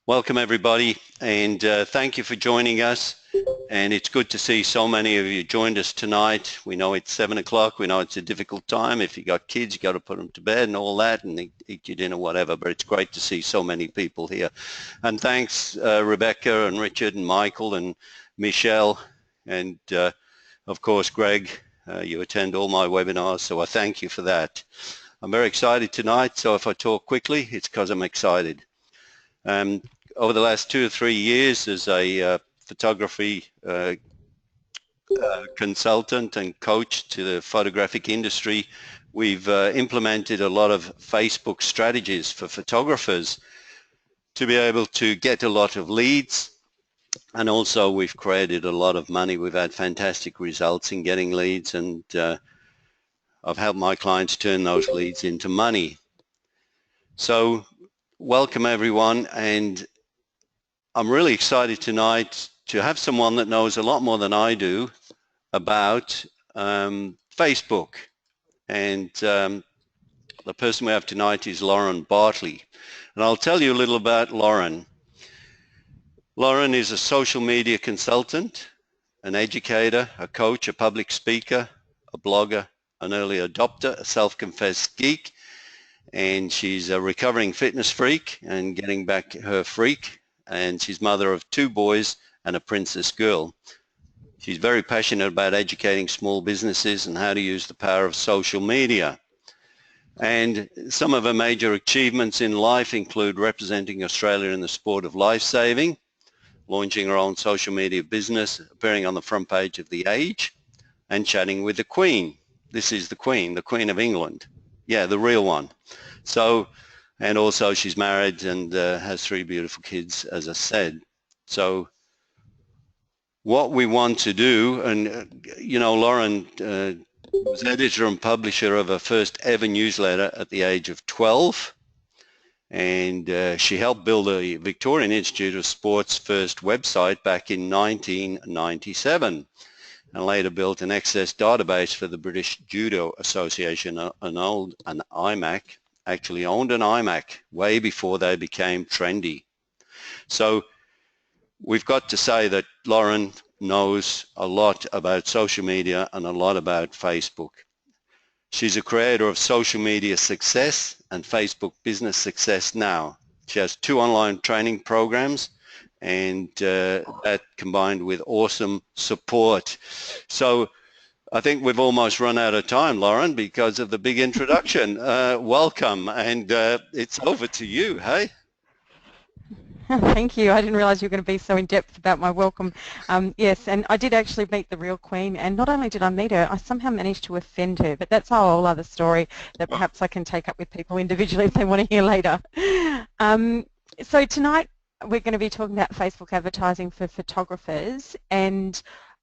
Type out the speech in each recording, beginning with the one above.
Welcome everybody, and thank you for joining us. And it's good to see so many of you joined us tonight. We know it's 7 o'clock. We know it's a difficult time. If you got kids, you got to put them to bed and all that, and eat your dinner, whatever. But it's great to see so many people here. And thanks, Rebecca and Richard and Michael and Michelle, and of course, Greg. You attend all my webinars, so I thank you for that. I'm very excited tonight. So if I talk quickly, it's because I'm excited. Over the last 2 or 3 years as a photography consultant and coach to the photographic industry, we've implemented a lot of Facebook strategies for photographers to be able to get a lot of leads, and also we've created a lot of money. We've had fantastic results in getting leads, and I've helped my clients turn those leads into money. So welcome everyone, and I'm really excited tonight to have someone that knows a lot more than I do about Facebook. And the person we have tonight is Loren Bartley. And I'll tell you a little about Loren. Loren is a social media consultant, an educator, a coach, a public speaker, a blogger, an early adopter, a self-confessed geek, and she's a recovering fitness freak and getting back her freak. And she's mother of 2 boys and a princess girl. She's very passionate about educating small businesses and how to use the power of social media. And some of her major achievements in life include representing Australia in the sport of life-saving, launching her own social media business, appearing on the front page of The Age, and chatting with the Queen. This is the Queen of England. Yeah, the real one. So, and also she's married and has 3 beautiful kids, as I said. So what we want to do, and you know, Loren was editor and publisher of her first ever newsletter at the age of 12, and she helped build the Victorian Institute of Sport's first website back in 1997, and later built an access database for the British Judo Association, an iMac. Actually owned an iMac way before they became trendy. So we've got to say that Loren knows a lot about social media and a lot about Facebook. She's a creator of Social Media Success and Facebook Business Success Now. She has 2 online training programs, and that combined with awesome support. So I think we've almost run out of time, Loren, because of the big introduction. Welcome, and it's over to you, hey? Thank you. I didn't realise you were going to be so in-depth about my welcome. Yes, and I did actually meet the real Queen, and not only did I meet her, I somehow managed to offend her, but that's a whole other story that perhaps I can take up with people individually if they want to hear later. So tonight we're going to be talking about Facebook advertising for photographers, and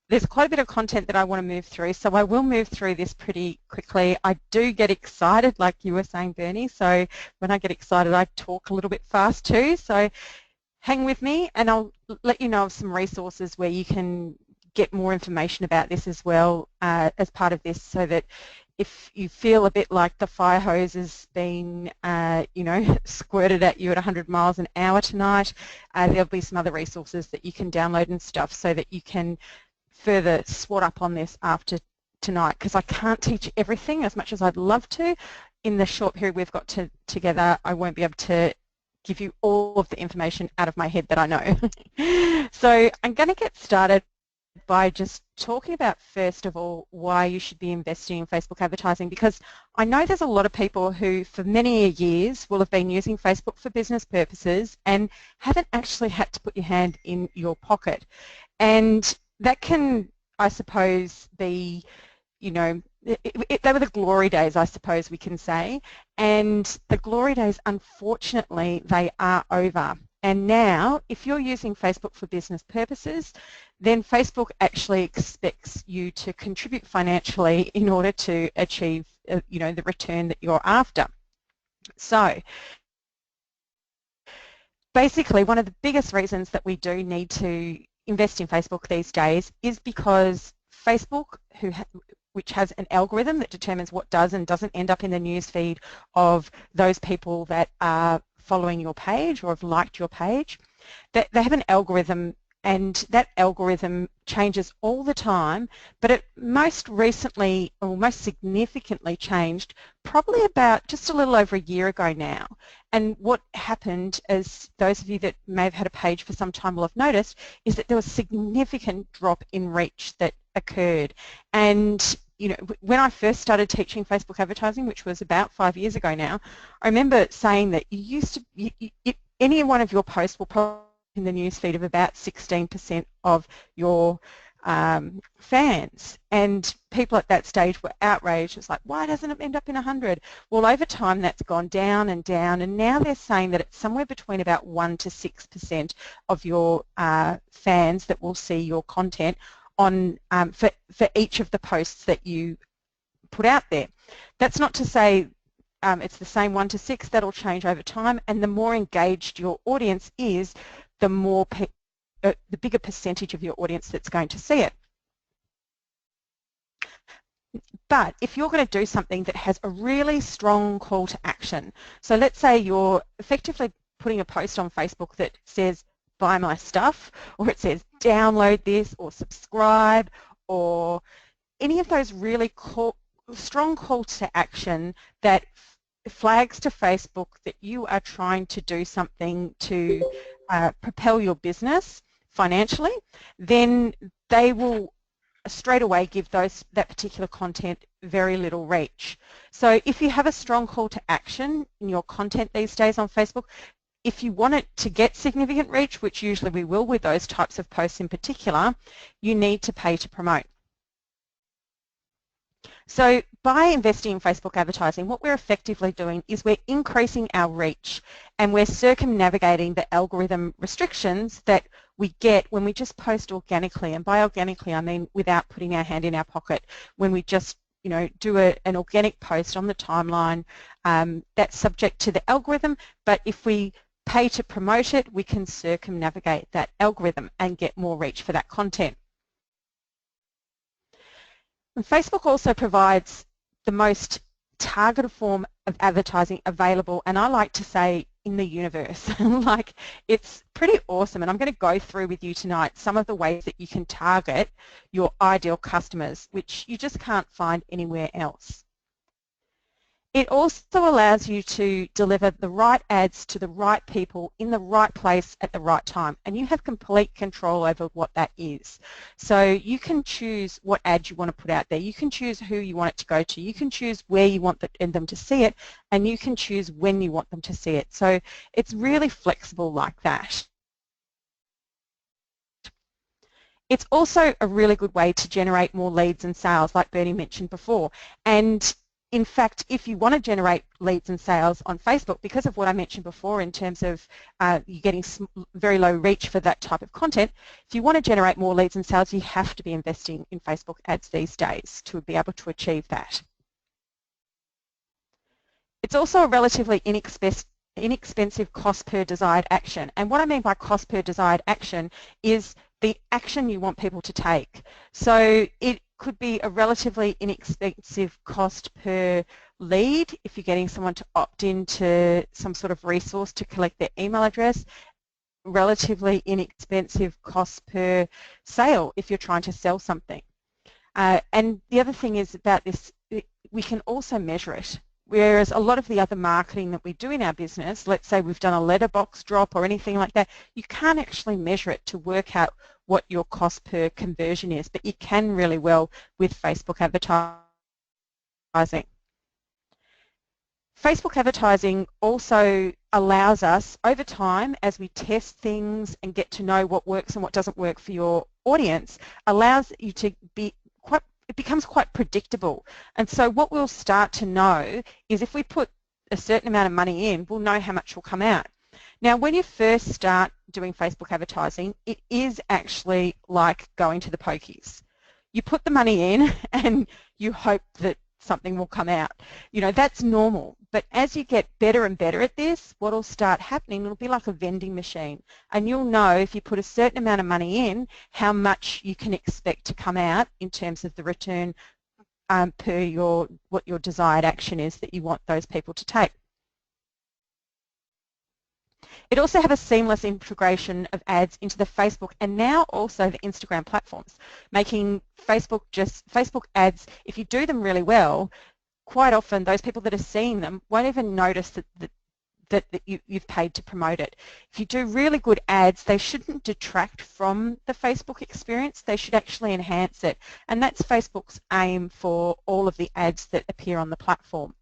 there's quite a bit of content that I want to move through, so I will move through this pretty quickly. I do get excited, like you were saying, Bernie, so when I get excited I talk a little bit fast too, so hang with me and I'll let you know of some resources where you can get more information about this as well as part of this, so that if you feel a bit like the fire hose has been, you know, squirted at you at 100 miles an hour tonight, there'll be some other resources that you can download and stuff so that you can further swat up on this after tonight, because I can't teach everything as much as I'd love to. In the short period we've got together, I won't be able to give you all of the information out of my head that I know. So I'm going to get started by just talking about, first of all, why you should be investing in Facebook advertising, because I know there's a lot of people who for many years will have been using Facebook for business purposes and haven't actually had to put your hand in your pocket. And that can, I suppose, be, you know, they were the glory days, I suppose we can say, and the glory days, unfortunately, they are over. And now, if you're using Facebook for business purposes, then Facebook actually expects you to contribute financially in order to achieve, you know, the return that you're after. So, basically, one of the biggest reasons that we do need to invest in Facebook these days is because Facebook, which has an algorithm that determines what does and doesn't end up in the newsfeed of those people that are following your page or have liked your page, They have an algorithm, and that algorithm changes all the time, but it most recently or most significantly changed probably about just a little over a year ago now. And what happened, as those of you that may have had a page for some time will have noticed, is that there was a significant drop in reach that occurred. And you know, when I first started teaching Facebook advertising, which was about 5 years ago now, I remember saying that any one of your posts will probably in the newsfeed of about 16% of your fans, and people at that stage were outraged. It's like, why doesn't it end up in 100? Well, over time that's gone down and down, and now they're saying that it's somewhere between about 1 to 6% of your fans that will see your content on for each of the posts that you put out there. That's not to say it's the same 1 to 6. That'll change over time, and the more engaged your audience is, the bigger percentage of your audience that's going to see it. But if you're going to do something that has a really strong call to action, so let's say you're effectively putting a post on Facebook that says, buy my stuff, or it says, download this, or subscribe, or any of those really strong calls to action that flags to Facebook that you are trying to do something to propel your business financially, then they will straight away give that particular content very little reach. So if you have a strong call to action in your content these days on Facebook, if you want it to get significant reach, which usually we will with those types of posts in particular, you need to pay to promote. So by investing in Facebook advertising, what we're effectively doing is we're increasing our reach, and we're circumnavigating the algorithm restrictions that we get when we just post organically. And by organically, I mean without putting our hand in our pocket. When we just do an organic post on the timeline, that's subject to the algorithm, but if we pay to promote it, we can circumnavigate that algorithm and get more reach for that content. And Facebook also provides the most targeted form of advertising available, and I like to say in the universe. Like, it's pretty awesome, and I'm going to go through with you tonight some of the ways that you can target your ideal customers, which you just can't find anywhere else. It also allows you to deliver the right ads to the right people in the right place at the right time, and you have complete control over what that is. So you can choose what ads you want to put out there, you can choose who you want it to go to, you can choose where you want them to see it, and you can choose when you want them to see it. So it's really flexible like that. It's also a really good way to generate more leads and sales, like Bernie mentioned before. And in fact, if you want to generate leads and sales on Facebook, because of what I mentioned before in terms of you getting very low reach for that type of content, if you want to generate more leads and sales, you have to be investing in Facebook ads these days to be able to achieve that. It's also a relatively inexpensive cost per desired action. And what I mean by cost per desired action is the action you want people to take. So it could be a relatively inexpensive cost per lead if you're getting someone to opt into some sort of resource to collect their email address, relatively inexpensive cost per sale if you're trying to sell something. And the other thing is about this, we can also measure it. Whereas a lot of the other marketing that we do in our business, let's say we've done a letterbox drop or anything like that, you can't actually measure it to work out what your cost per conversion is, but you can really well with Facebook advertising. Facebook advertising also allows us, over time, as we test things and get to know what works and what doesn't work for your audience, allows you to be it becomes quite predictable. And so what we'll start to know is if we put a certain amount of money in, we'll know how much will come out. Now, when you first start doing Facebook advertising, it is actually like going to the pokies. You put the money in and you hope that something will come out. That's normal. But as you get better and better at this, what will start happening, it'll be like a vending machine. And you'll know if you put a certain amount of money in, how much you can expect to come out in terms of the return per what your desired action is that you want those people to take. It also has a seamless integration of ads into the Facebook and now also the Instagram platforms, making Facebook ads, if you do them really well, quite often those people that are seeing them won't even notice that you've paid to promote it. If you do really good ads, they shouldn't detract from the Facebook experience, they should actually enhance it. And that's Facebook's aim for all of the ads that appear on the platform.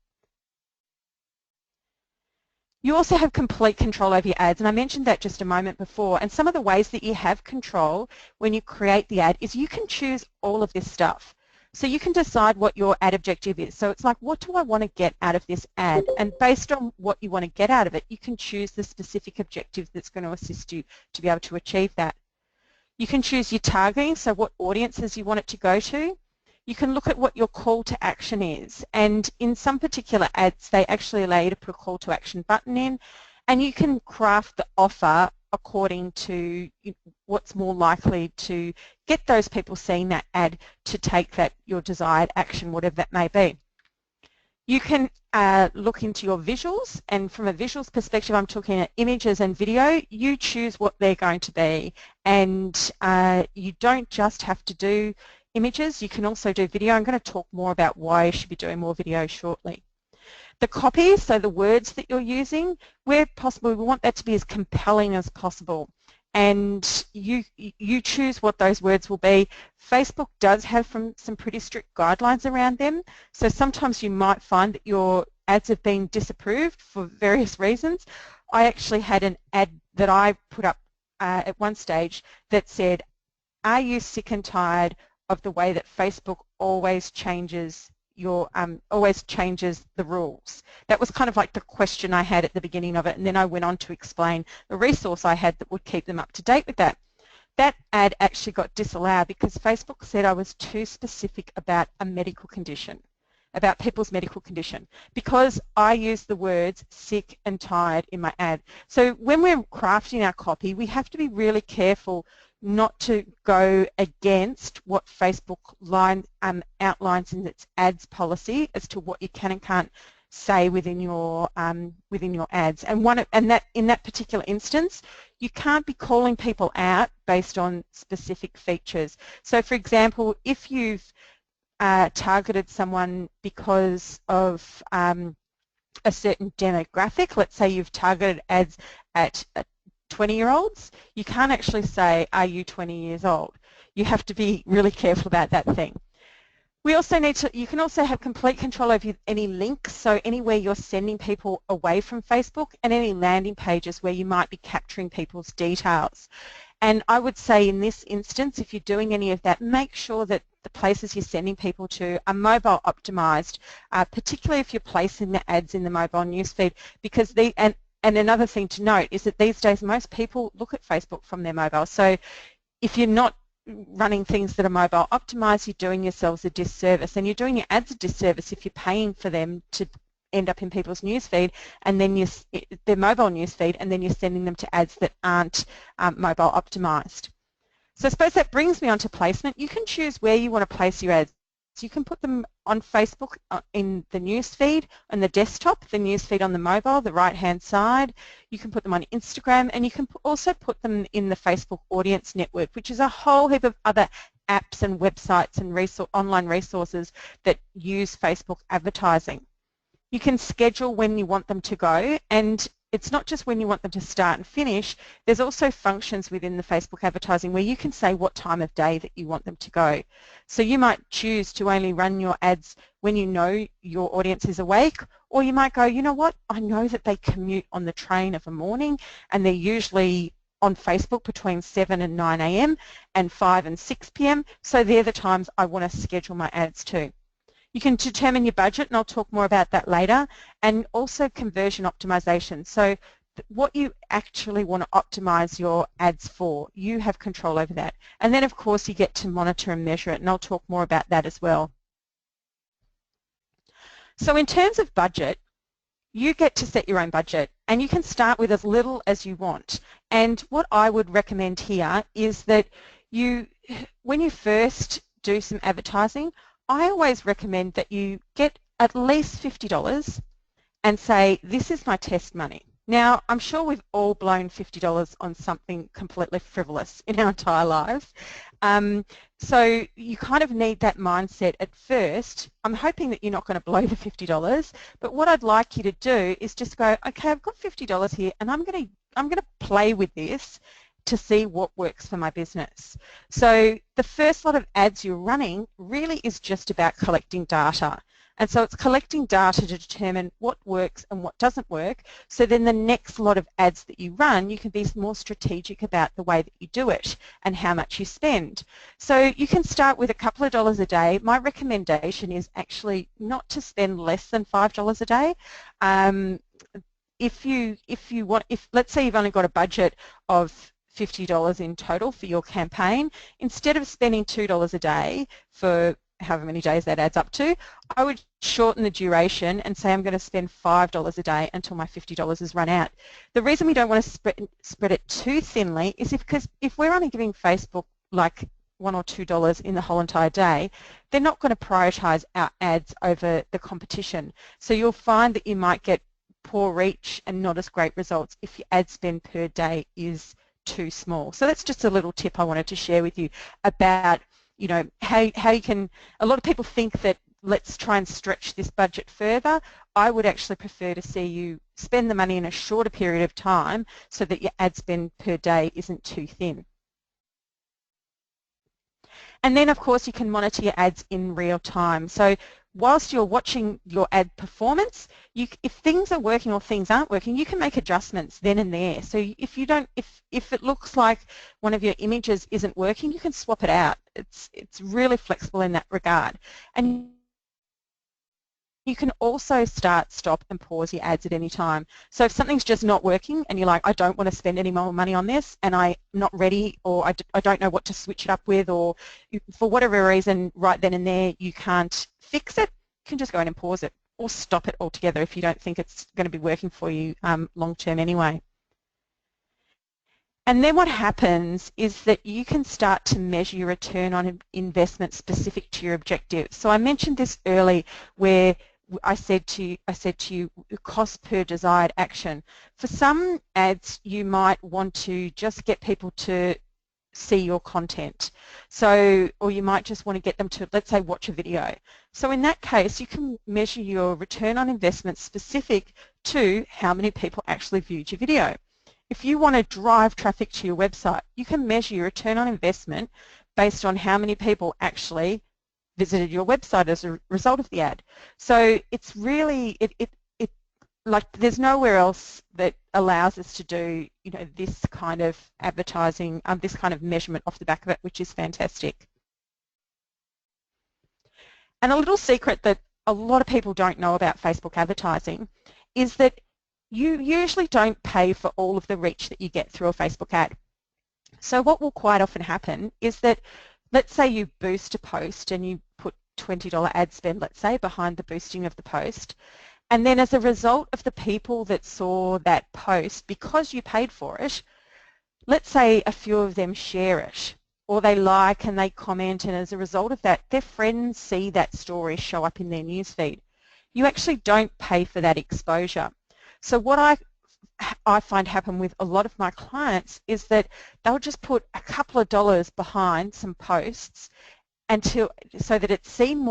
You also have complete control over your ads, and I mentioned that just a moment before, and some of the ways that you have control when you create the ad is you can choose all of this stuff. So you can decide what your ad objective is. So it's like, what do I want to get out of this ad? And based on what you want to get out of it, you can choose the specific objective that's going to assist you to be able to achieve that. You can choose your targeting, so what audiences you want it to go to. You can look at what your call to action is, and in some particular ads they actually allow you to put a call to action button in, and you can craft the offer according to what's more likely to get those people seeing that ad to take that your desired action, whatever that may be. You can look into your visuals, and from a visuals perspective I'm talking at images and video. You choose what they're going to be, and you don't just have to do images, you can also do video. I'm going to talk more about why you should be doing more video shortly. The copy, so the words that you're using, where possible we want that to be as compelling as possible, and you choose what those words will be. Facebook does have some pretty strict guidelines around them, so sometimes you might find that your ads have been disapproved for various reasons. I actually had an ad that I put up at one stage that said, "Are you sick and tired of the way that Facebook always changes the rules?" That was kind of like the question I had at the beginning of it, and then I went on to explain the resource I had that would keep them up to date with that. That ad actually got disallowed because Facebook said I was too specific about a medical condition, about people's medical condition, because I used the words sick and tired in my ad. So when we're crafting our copy, we have to be really careful not to go against what Facebook outlines in its ads policy as to what you can and can't say within your ads. And that in that particular instance, you can't be calling people out based on specific features. So, for example, if you've targeted someone because of a certain demographic, let's say you've targeted ads at 20-year-olds, you can't actually say, "Are you 20 years old?" You have to be really careful about that thing. We also you can also have complete control over any links, so anywhere you're sending people away from Facebook, and any landing pages where you might be capturing people's details. And I would say in this instance, if you're doing any of that, make sure that the places you're sending people to are mobile optimized, particularly if you're placing the ads in the mobile newsfeed, because and another thing to note is that these days most people look at Facebook from their mobile. So if you're not running things that are mobile optimized, you're doing yourselves a disservice, and you're doing your ads a disservice if you're paying for them to end up in people's newsfeed, and then their mobile newsfeed, and then you're sending them to ads that aren't mobile optimized. So I suppose that brings me on to placement. You can choose where you want to place your ads. So you can put them on Facebook in the newsfeed, on the desktop, the newsfeed on the mobile, the right-hand side. You can put them on Instagram, and you can also put them in the Facebook Audience Network, which is a whole heap of other apps and websites and online resources that use Facebook advertising. You can schedule when you want them to go, and it's not just when you want them to start and finish. There's also functions within the Facebook advertising where you can say what time of day that you want them to go. So you might choose to only run your ads when you know your audience is awake, or you might go, you know what, I know that they commute on the train of a morning, and they're usually on Facebook between 7 and 9 a.m. and 5 and 6 p.m. So they're the times I want to schedule my ads to. You can determine your budget, and I'll talk more about that later, and also conversion optimization. So what you actually want to optimize your ads for, you have control over that. And then of course you get to monitor and measure it, and I'll talk more about that as well. So in terms of budget, you get to set your own budget, and you can start with as little as you want. And what I would recommend here is that when you first do some advertising, I always recommend that you get at least $50 and say, this is my test money. Now, I'm sure we've all blown $50 on something completely frivolous in our entire lives. So you kind of need that mindset at first. I'm hoping that you're not going to blow the $50, but what I'd like you to do is just go, okay, I've got $50 here and I'm going to play with this to see what works for my business. So the first lot of ads you're running really is just about collecting data. And so it's collecting data to determine what works and what doesn't work. So then the next lot of ads that you run, you can be more strategic about the way that you do it and how much you spend. So you can start with a couple of dollars a day. My recommendation is actually not to spend less than $5 a day. If let's say you've only got a budget of $50 in total for your campaign, instead of spending $2 a day for however many days that adds up to, I would shorten the duration and say I'm going to spend $5 a day until my $50 is run out. The reason we don't want to spread it too thinly is because if we're only giving Facebook like $1 or $2 in the whole entire day, they're not going to prioritise our ads over the competition. So you'll find that you might get poor reach and not as great results if your ad spend per day is too small. So that's just a little tip I wanted to share with you about how you can, a lot of people think that let's try and stretch this budget further. I would actually prefer to see you spend the money in a shorter period of time so that your ad spend per day isn't too thin. And then, of course, you can monitor your ads in real time. So whilst you're watching your ad performance, if things are working or things aren't working, you can make adjustments then and there. So if it looks like one of your images isn't working, you can swap it out. It's really flexible in that regard. And you can also start, stop and pause your ads at any time. So if something's just not working and you're like, I don't want to spend any more money on this and I'm not ready, or I don't know what to switch it up with, or for whatever reason right then and there you can't fix it, you can just go in and pause it or stop it altogether if you don't think it's going to be working for you long term anyway. And then what happens is that you can start to measure your return on investment specific to your objective. So I mentioned this early where I said to you cost per desired action. For some ads you might want to just get people to see your content. So, or you might just want to get them to, let's say, watch a video. So in that case you can measure your return on investment specific to how many people actually viewed your video. If you want to drive traffic to your website, you can measure your return on investment based on how many people actually visited your website as a result of the ad. So it's really, like there's nowhere else that allows us to do, this kind of advertising, this kind of measurement off the back of it, which is fantastic. And a little secret that a lot of people don't know about Facebook advertising is that you usually don't pay for all of the reach that you get through a Facebook ad. So what will quite often happen is that, let's say you boost a post and you put $20 ad spend, let's say, behind the boosting of the post, and then as a result of the people that saw that post, because you paid for it, let's say a few of them share it, or they like and they comment, and as a result of that, their friends see that story show up in their newsfeed. You actually don't pay for that exposure. So what I find happen with a lot of my clients is that they'll just put a couple of dollars behind some posts so that it's seen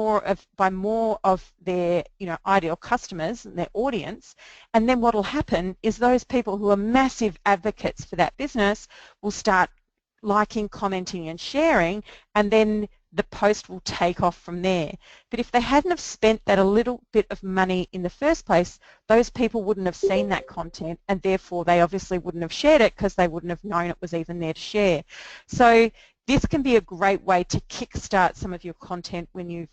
by more of their ideal customers and their audience, and then what will happen is those people who are massive advocates for that business will start liking, commenting and sharing, and then the post will take off from there. But if they hadn't have spent that a little bit of money in the first place, those people wouldn't have seen that content, and therefore they obviously wouldn't have shared it because they wouldn't have known it was even there to share. So this can be a great way to kickstart some of your content when you've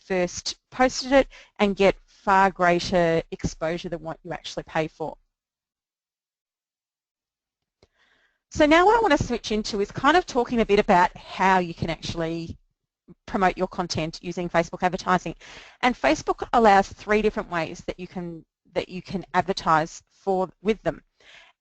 first posted it and get far greater exposure than what you actually pay for. So now what I want to switch into is kind of talking a bit about how you can actually promote your content using Facebook advertising. And Facebook allows 3 different ways that you can advertise with them.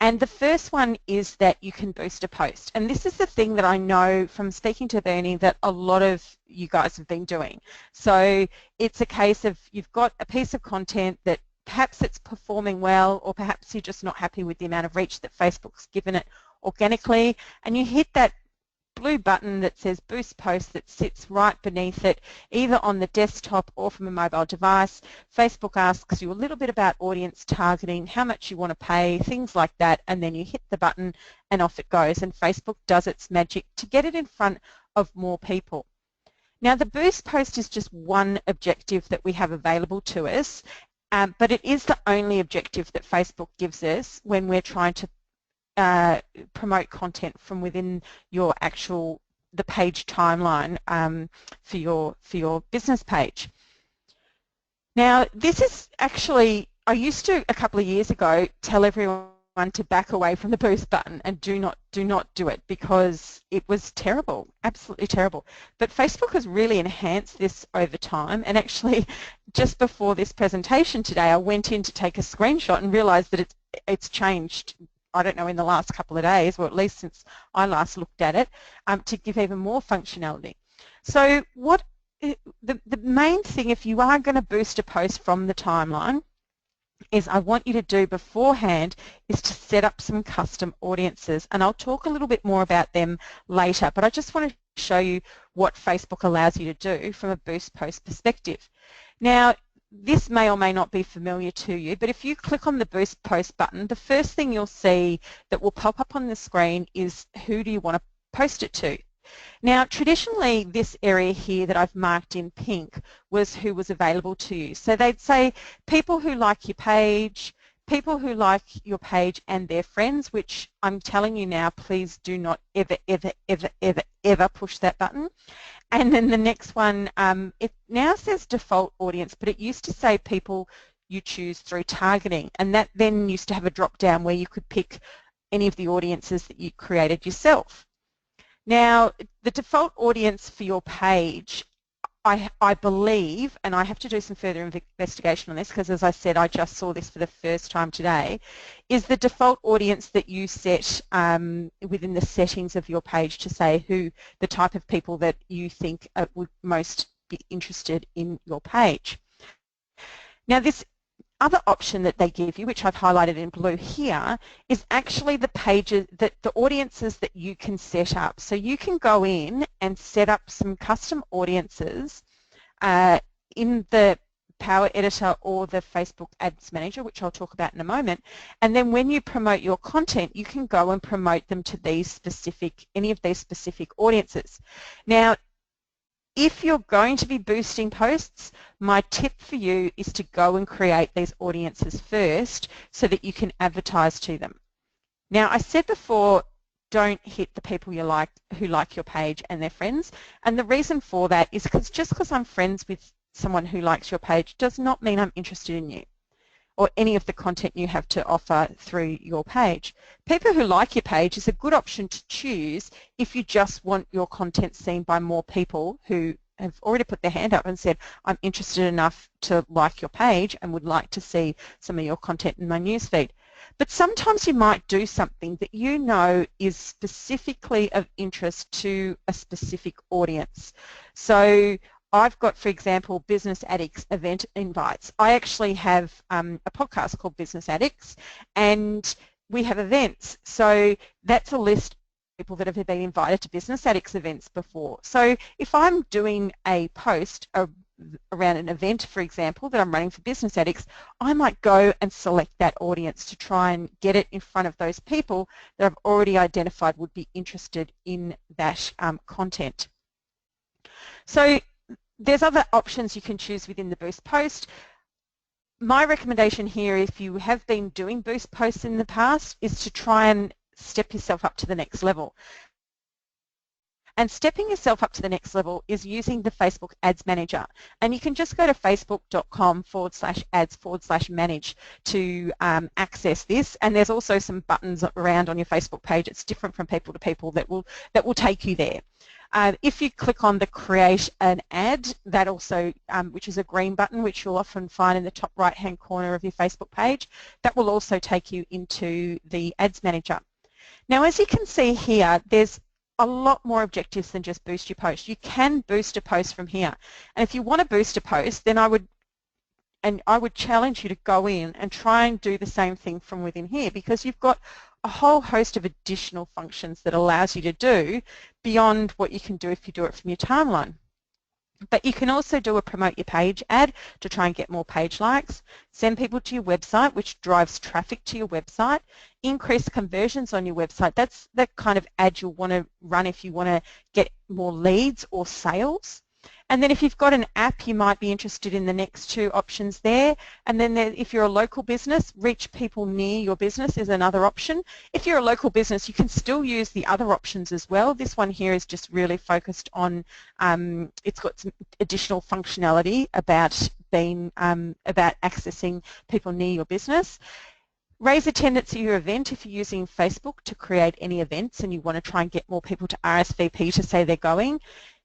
And the first one is that you can boost a post. And this is the thing that I know from speaking to Bernie that a lot of you guys have been doing. So it's a case of you've got a piece of content that perhaps it's performing well, or perhaps you're just not happy with the amount of reach that Facebook's given it organically, and you hit that blue button that says Boost Post that sits right beneath it, either on the desktop or from a mobile device. Facebook asks you a little bit about audience targeting, how much you want to pay, things like that, and then you hit the button and off it goes, and Facebook does its magic to get it in front of more people. Now, the Boost Post is just one objective that we have available to us, but it is the only objective that Facebook gives us when we're trying to promote content from within your the page timeline for your business page. Now, this is actually, I used to a couple of years ago tell everyone to back away from the boost button and do not do it, because it was terrible, absolutely terrible. But Facebook has really enhanced this over time, and actually just before this presentation today I went in to take a screenshot and realized that it's changed, I don't know, in the last couple of days, or at least since I last looked at it, to give even more functionality. So the main thing, if you are going to boost a post from the timeline, is I want you to do beforehand is to set up some custom audiences, and I'll talk a little bit more about them later, but I just want to show you what Facebook allows you to do from a boost post perspective. Now, this may or may not be familiar to you, but if you click on the Boost Post button, the first thing you'll see that will pop up on the screen is who do you want to post it to. Now, traditionally, this area here that I've marked in pink was who was available to you. So they'd say people who like your page, people who like your page and their friends, which I'm telling you now, please do not ever, ever, ever, ever, ever push that button. And then the next one, it now says default audience, but it used to say people you choose through targeting, and that then used to have a drop down where you could pick any of the audiences that you created yourself. Now, the default audience for your page, I believe, and I have to do some further investigation on this because, as I said, I just saw this for the first time today, is the default audience that you set within the settings of your page to say who the type of people that you think would most be interested in your page. Now, this other option that they give you, which I've highlighted in blue here, is actually the pages, the audiences that you can set up. So you can go in and set up some custom audiences in the Power Editor or the Facebook Ads Manager, which I'll talk about in a moment. And then when you promote your content, you can go and promote them to any of these specific audiences. Now, if you're going to be boosting posts, my tip for you is to go and create these audiences first so that you can advertise to them. Now, I said before, don't hit the people who like your page and their friends, and the reason for that is because just because I'm friends with someone who likes your page does not mean I'm interested in you or any of the content you have to offer through your page. People who like your page is a good option to choose if you just want your content seen by more people who have already put their hand up and said, I'm interested enough to like your page and would like to see some of your content in my newsfeed. But sometimes you might do something that you know is specifically of interest to a specific audience. So I've got, for example, Business Addicts event invites. I actually have a podcast called Business Addicts, and we have events. So that's a list of people that have been invited to Business Addicts events before. So if I'm doing a post around an event, for example, that I'm running for Business Addicts, I might go and select that audience to try and get it in front of those people that I've already identified would be interested in that content. So there's other options you can choose within the Boost Post. My recommendation here, if you have been doing Boost Posts in the past, is to try and step yourself up to the next level. And stepping yourself up to the next level is using the Facebook Ads Manager. And you can just go to facebook.com/ads/manage to access this. And there's also some buttons around on your Facebook page. It's different from people to people that will take you there. If you click on the Create an Ad, that also, which is a green button, which you'll often find in the top right-hand corner of your Facebook page, that will also take you into the Ads Manager. Now, as you can see here, there's a lot more objectives than just boost your post. You can boost a post from here. And if you want to boost a post, then I would and I would challenge you to go in and try and do the same thing from within here, because you've got a whole host of additional functions that allows you to do beyond what you can do if you do it from your timeline. But you can also do a promote your page ad to try and get more page likes, send people to your website, which drives traffic to your website, increase conversions on your website. That's the kind of ad you'll want to run if you want to get more leads or sales. And then if you've got an app, you might be interested in the next two options there. And then if you're a local business, reach people near your business is another option. If you're a local business, you can still use the other options as well. This one here is just really focused on, it's got some additional functionality about being, about accessing people near your business. Raise attendance at your event if you're using Facebook to create any events and you want to try and get more people to RSVP to say they're going.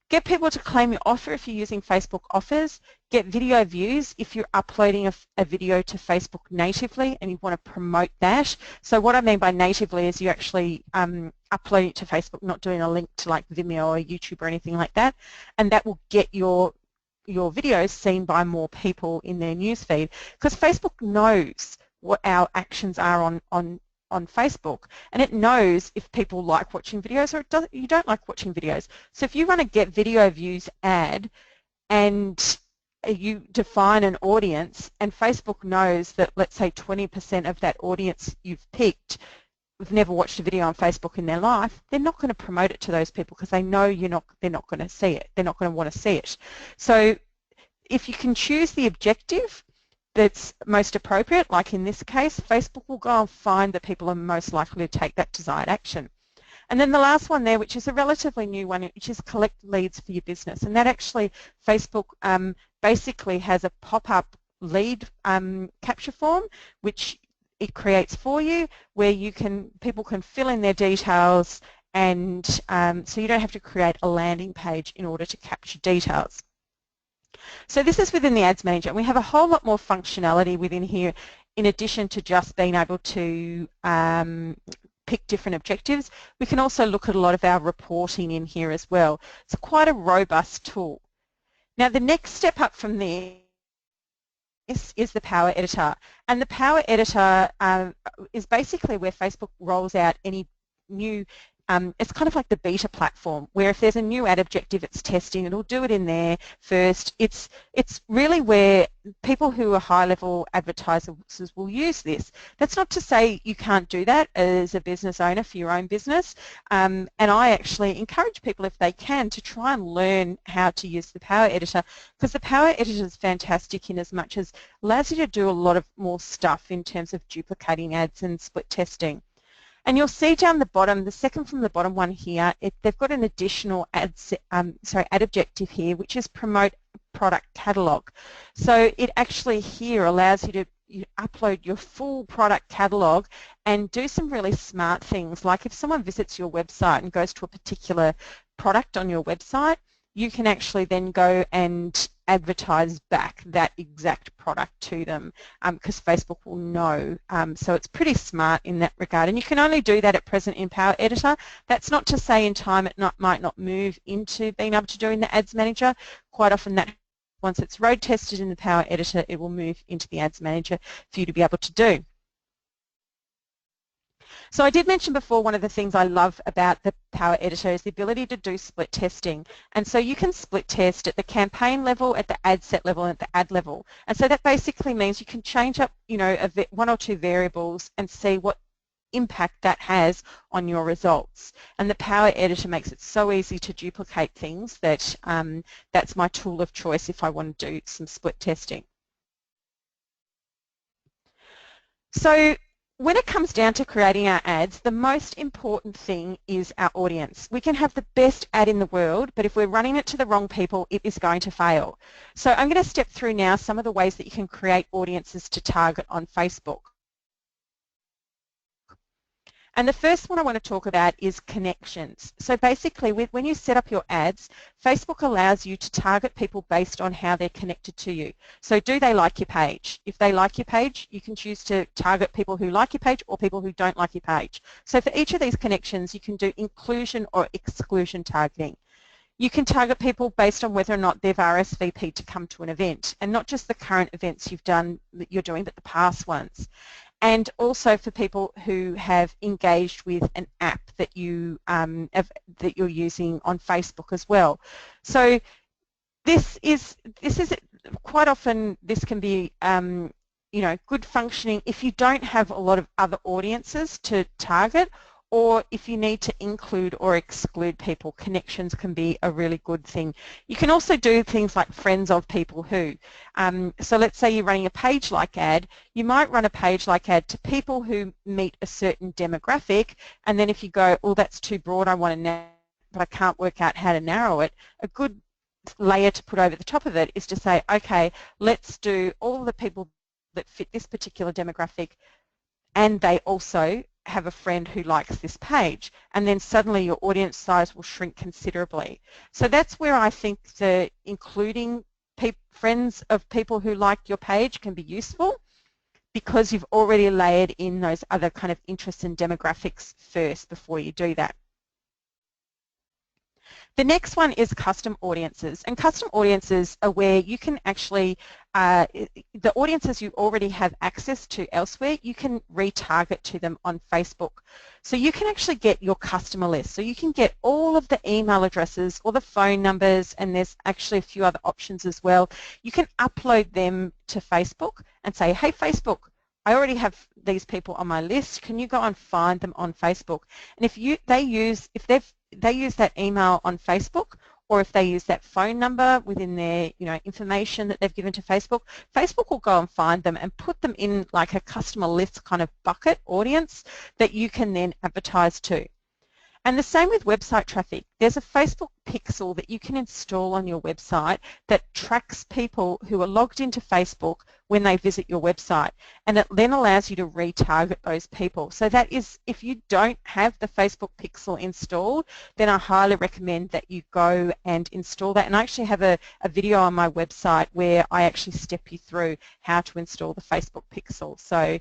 Get people to claim your offer if you're using Facebook offers. Get video views if you're uploading a video to Facebook natively and you want to promote that. So what I mean by natively is you actually upload it to Facebook, not doing a link to like Vimeo or YouTube or anything like that, and that will get your videos seen by more people in their newsfeed, because Facebook knows what our actions are on Facebook, and it knows if people like watching videos or you don't like watching videos. So if you run a get video views ad and you define an audience and Facebook knows that, let's say 20% of that audience you've picked have never watched a video on Facebook in their life, they're not going to promote it to those people because they know they're not going to see it. They're not going to want to see it. So if you can choose the objective that's most appropriate, like in this case, Facebook will go and find the people are most likely to take that desired action. And then the last one there, which is a relatively new one, which is collect leads for your business. And that actually, Facebook basically has a pop-up lead capture form, which it creates for you, where people can fill in their details, and so you don't have to create a landing page in order to capture details. So this is within the Ads Manager, and we have a whole lot more functionality within here in addition to just being able to pick different objectives. We can also look at a lot of our reporting in here as well. It's quite a robust tool. Now the next step up from there is the Power Editor, and the Power Editor is basically where Facebook rolls out any new it's kind of like the beta platform, where if there's a new ad objective it's testing, it'll do it in there first. It's really where people who are high-level advertisers will use this. That's not to say you can't do that as a business owner for your own business, and I actually encourage people, if they can, to try and learn how to use the Power Editor, because the Power Editor is fantastic in as much as allows you to do a lot of more stuff in terms of duplicating ads and split testing. And you'll see down the bottom, the second from the bottom one here, they've got an additional ad objective here, which is promote product catalog. So it actually here allows you to upload your full product catalog and do some really smart things. Like if someone visits your website and goes to a particular product on your website, you can actually then go and advertise back that exact product to them, because Facebook will know. So it's pretty smart in that regard, and you can only do that at present in Power Editor. That's not to say in time it might not move into being able to do in the Ads Manager. Quite often that, once it's road tested in the Power Editor, it will move into the Ads Manager for you to be able to do. So I did mention before, one of the things I love about the Power Editor is the ability to do split testing. And so you can split test at the campaign level, at the ad set level, and at the ad level. And so that basically means you can change up, one or two variables and see what impact that has on your results. And the Power Editor makes it so easy to duplicate things that that's my tool of choice if I want to do some split testing. So when it comes down to creating our ads, the most important thing is our audience. We can have the best ad in the world, but if we're running it to the wrong people, it is going to fail. So I'm going to step through now some of the ways that you can create audiences to target on Facebook. And the first one I want to talk about is connections. So basically, when you set up your ads, Facebook allows you to target people based on how they're connected to you. So do they like your page? If they like your page, you can choose to target people who like your page or people who don't like your page. So for each of these connections, you can do inclusion or exclusion targeting. You can target people based on whether or not they've RSVP'd to come to an event, and not just the current events you're doing, but the past ones. And also for people who have engaged with an app that you're using on Facebook as well. So this is quite often, this can be good functioning if you don't have a lot of other audiences to target, or if you need to include or exclude people. Connections can be a really good thing. You can also do things like friends of people who. So let's say you're running a page-like ad. You might run a page-like ad to people who meet a certain demographic, and then if you go, oh, that's too broad, I want to narrow, but I can't work out how to narrow it, a good layer to put over the top of it is to say, okay, let's do all the people that fit this particular demographic, and they also have a friend who likes this page, and then suddenly your audience size will shrink considerably. So that's where I think the including friends of people who like your page can be useful, because you've already layered in those other kind of interests and demographics first before you do that. The next one is custom audiences, and custom audiences are where you can actually, the audiences you already have access to elsewhere, you can retarget to them on Facebook. So you can actually get your customer list. So you can get all of the email addresses or the phone numbers, and there's actually a few other options as well. You can upload them to Facebook and say, hey Facebook, I already have these people on my list. Can you go and find them on Facebook? And if they use that email on Facebook, or if they use that phone number within their information that they've given to Facebook, Facebook will go and find them and put them in like a customer list kind of bucket audience that you can then advertise to. And the same with website traffic. There's a Facebook pixel that you can install on your website that tracks people who are logged into Facebook when they visit your website, and it then allows you to retarget those people. So that is, if you don't have the Facebook pixel installed, then I highly recommend that you go and install that. And I actually have a video on my website where I actually step you through how to install the Facebook pixel. So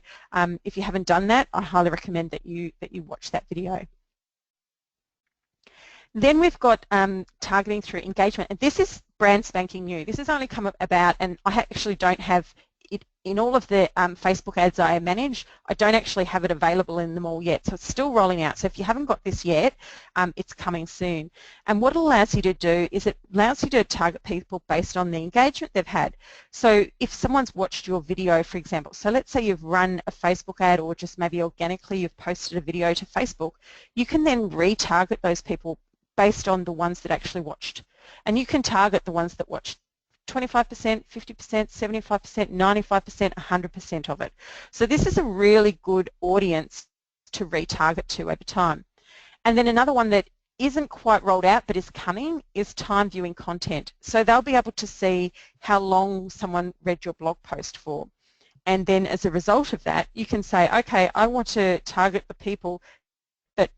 if you haven't done that, I highly recommend that you watch that video. Then we've got targeting through engagement, and this is brand spanking new. This has only come about, and I actually don't have it in all of the Facebook ads I manage. I don't actually have it available in them all yet, so it's still rolling out. So if you haven't got this yet, it's coming soon. And what it allows you to do is it allows you to target people based on the engagement they've had. So if someone's watched your video, for example, so let's say you've run a Facebook ad, or just maybe organically you've posted a video to Facebook, you can then retarget those people based on the ones that actually watched. And you can target the ones that watched 25%, 50%, 75%, 95%, 100% of it. So this is a really good audience to retarget to over time. And then another one that isn't quite rolled out but is coming is time viewing content. So they'll be able to see how long someone read your blog post for. And then as a result of that, you can say, okay, I want to target the people that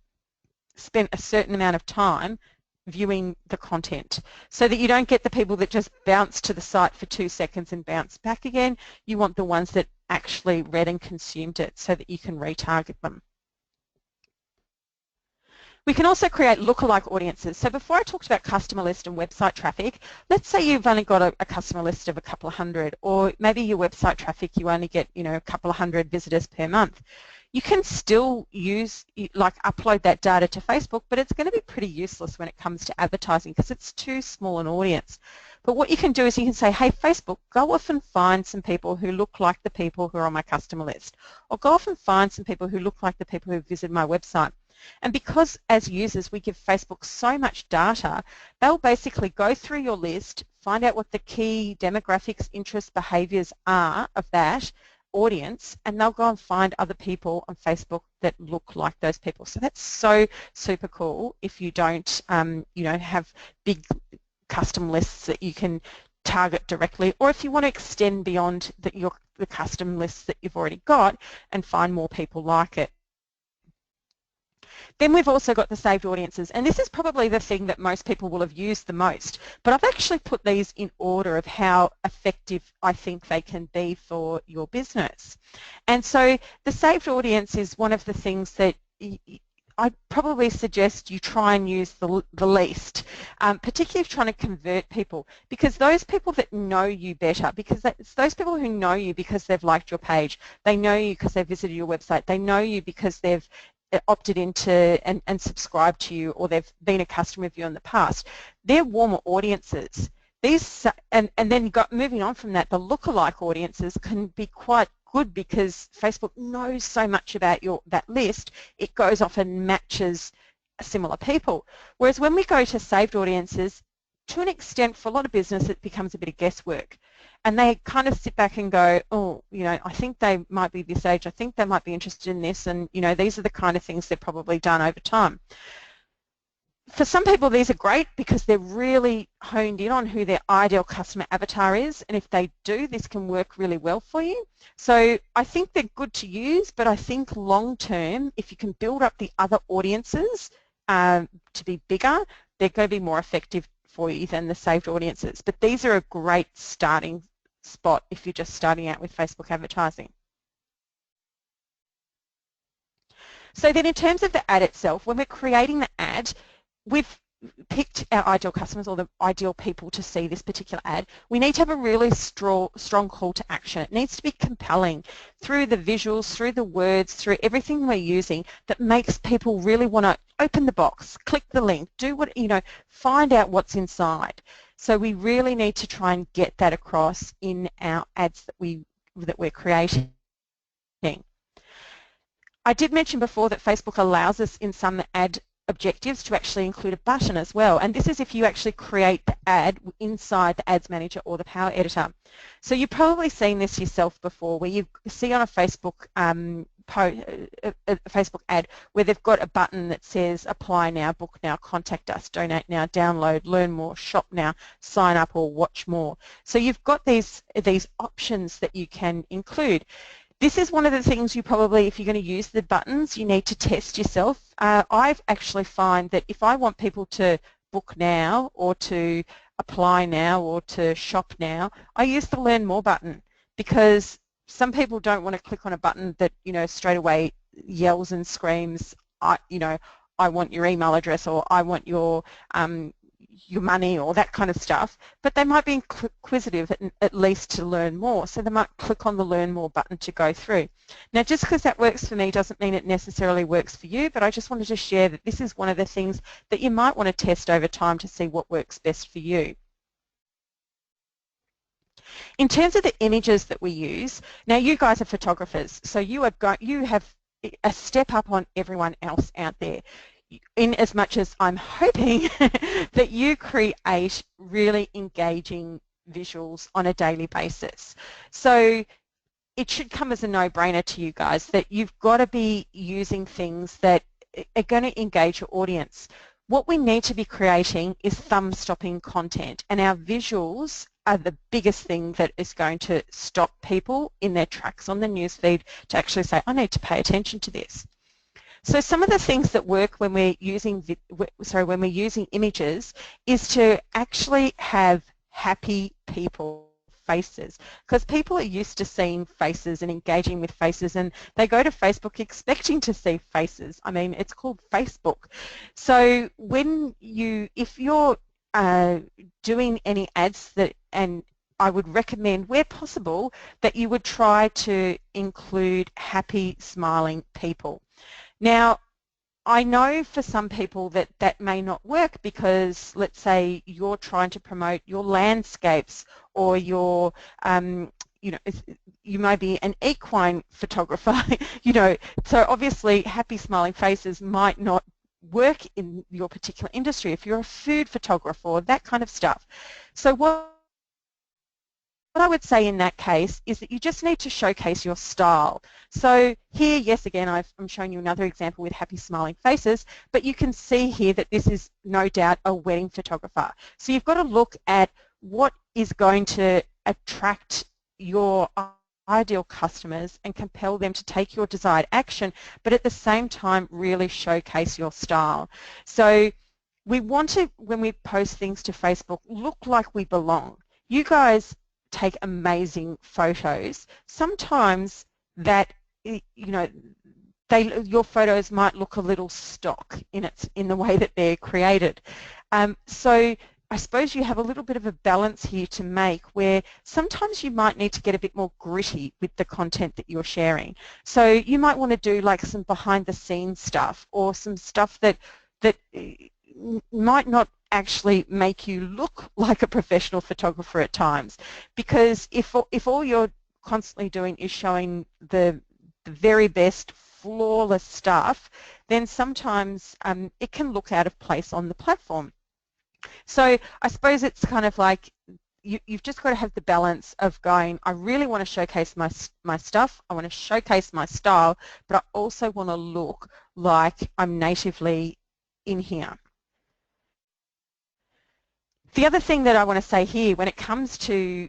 spent a certain amount of time viewing the content, so that you don't get the people that just bounce to the site for 2 seconds and bounce back again. You want the ones that actually read and consumed it, so that you can retarget them. We can also create lookalike audiences. So before I talked about customer list and website traffic, let's say you've only got a customer list of a couple of hundred, or maybe your website traffic, you only get a couple of hundred visitors per month. You can still upload that data to Facebook, but it's going to be pretty useless when it comes to advertising because it's too small an audience. But what you can do is you can say, hey Facebook, go off and find some people who look like the people who are on my customer list, or go off and find some people who look like the people who visit my website. And because as users we give Facebook so much data, they'll basically go through your list, find out what the key demographics, interests, behaviours are of that audience, and they'll go and find other people on Facebook that look like those people. So that's so super cool if you don't have big custom lists that you can target directly, or if you want to extend beyond the custom lists that you've already got and find more people like it. Then we've also got the saved audiences, and this is probably the thing that most people will have used the most, but I've actually put these in order of how effective I think they can be for your business. And so the saved audience is one of the things that I'd probably suggest you try and use the least, particularly if you're trying to convert people, because those people that know you better, because it's those people who know you because they've liked your page, they know you because they've visited your website, they know you because they've opted into and subscribed to you, or they've been a customer of you in the past. They're warmer audiences. These and then moving on from that, the lookalike audiences can be quite good because Facebook knows so much about that list, it goes off and matches similar people. Whereas when we go to saved audiences, to an extent, for a lot of business, it becomes a bit of guesswork. And they kind of sit back and go, oh, I think they might be this age, I think they might be interested in this, and, these are the kind of things they've probably done over time. For some people, these are great because they're really honed in on who their ideal customer avatar is, and if they do, this can work really well for you. So I think they're good to use, but I think long term, if you can build up the other audiences to be bigger, they're going to be more effective for you than the saved audiences. But these are a great starting spot if you're just starting out with Facebook advertising. So then in terms of the ad itself, when we're creating the ad, we've picked our ideal customers or the ideal people to see this particular ad. We need to have a really strong call to action. It needs to be compelling through the visuals, through the words, through everything we're using that makes people really want to open the box, click the link, do what, find out what's inside. So we really need to try and get that across in our ads that we're creating. I did mention before that Facebook allows us in some ad objectives to actually include a button as well, and this is if you actually create the ad inside the Ads Manager or the Power Editor. So you've probably seen this yourself before, where you see on a Facebook Facebook ad where they've got a button that says apply now, book now, contact us, donate now, download, learn more, shop now, sign up or watch more. So you've got these options that you can include. This is one of the things you probably, if you're going to use the buttons, you need to test yourself. I actually find that if I want people to book now or to apply now or to shop now, I use the Learn More button, because some people don't want to click on a button that, straight away yells and screams, I want your email address, or I want your money, or that kind of stuff, but they might be inquisitive at least to learn more, so they might click on the Learn More button to go through. Now, just because that works for me doesn't mean it necessarily works for you, but I just wanted to share that this is one of the things that you might want to test over time to see what works best for you. In terms of the images that we use, now you guys are photographers, so you have a step up on everyone else out there, in as much as I'm hoping that you create really engaging visuals on a daily basis. So it should come as a no-brainer to you guys that you've got to be using things that are going to engage your audience. What we need to be creating is thumb-stopping content, and our visuals are the biggest thing that is going to stop people in their tracks on the newsfeed to actually say, I need to pay attention to this. So some of the things that work when we're using images is to actually have happy people faces, because people are used to seeing faces and engaging with faces, and they go to Facebook expecting to see faces. I mean, it's called Facebook. So if you're doing any ads and I would recommend, where possible, that you would try to include happy, smiling people. Now, I know for some people that may not work because, let's say, you're trying to promote your landscapes, or your, you might be an equine photographer, so obviously happy, smiling faces might not work in your particular industry if you're a food photographer or that kind of stuff. So what I would say in that case is that you just need to showcase your style. So here, yes, again, I'm showing you another example with happy smiling faces, but you can see here that this is no doubt a wedding photographer. So you've got to look at what is going to attract your ideal customers and compel them to take your desired action, but at the same time really showcase your style. So we want to, when we post things to Facebook, look like we belong. You guys take amazing photos. Sometimes that, your photos might look a little stock in the way that they're created. So I suppose you have a little bit of a balance here to make, where sometimes you might need to get a bit more gritty with the content that you're sharing. So you might want to do like some behind the scenes stuff, or some stuff that might not actually make you look like a professional photographer at times, because if all you're constantly doing is showing the very best flawless stuff, then sometimes it can look out of place on the platform. So I suppose it's kind of like you've just got to have the balance of going, I really want to showcase my stuff, I want to showcase my style, but I also want to look like I'm natively in here. The other thing that I want to say here when it comes to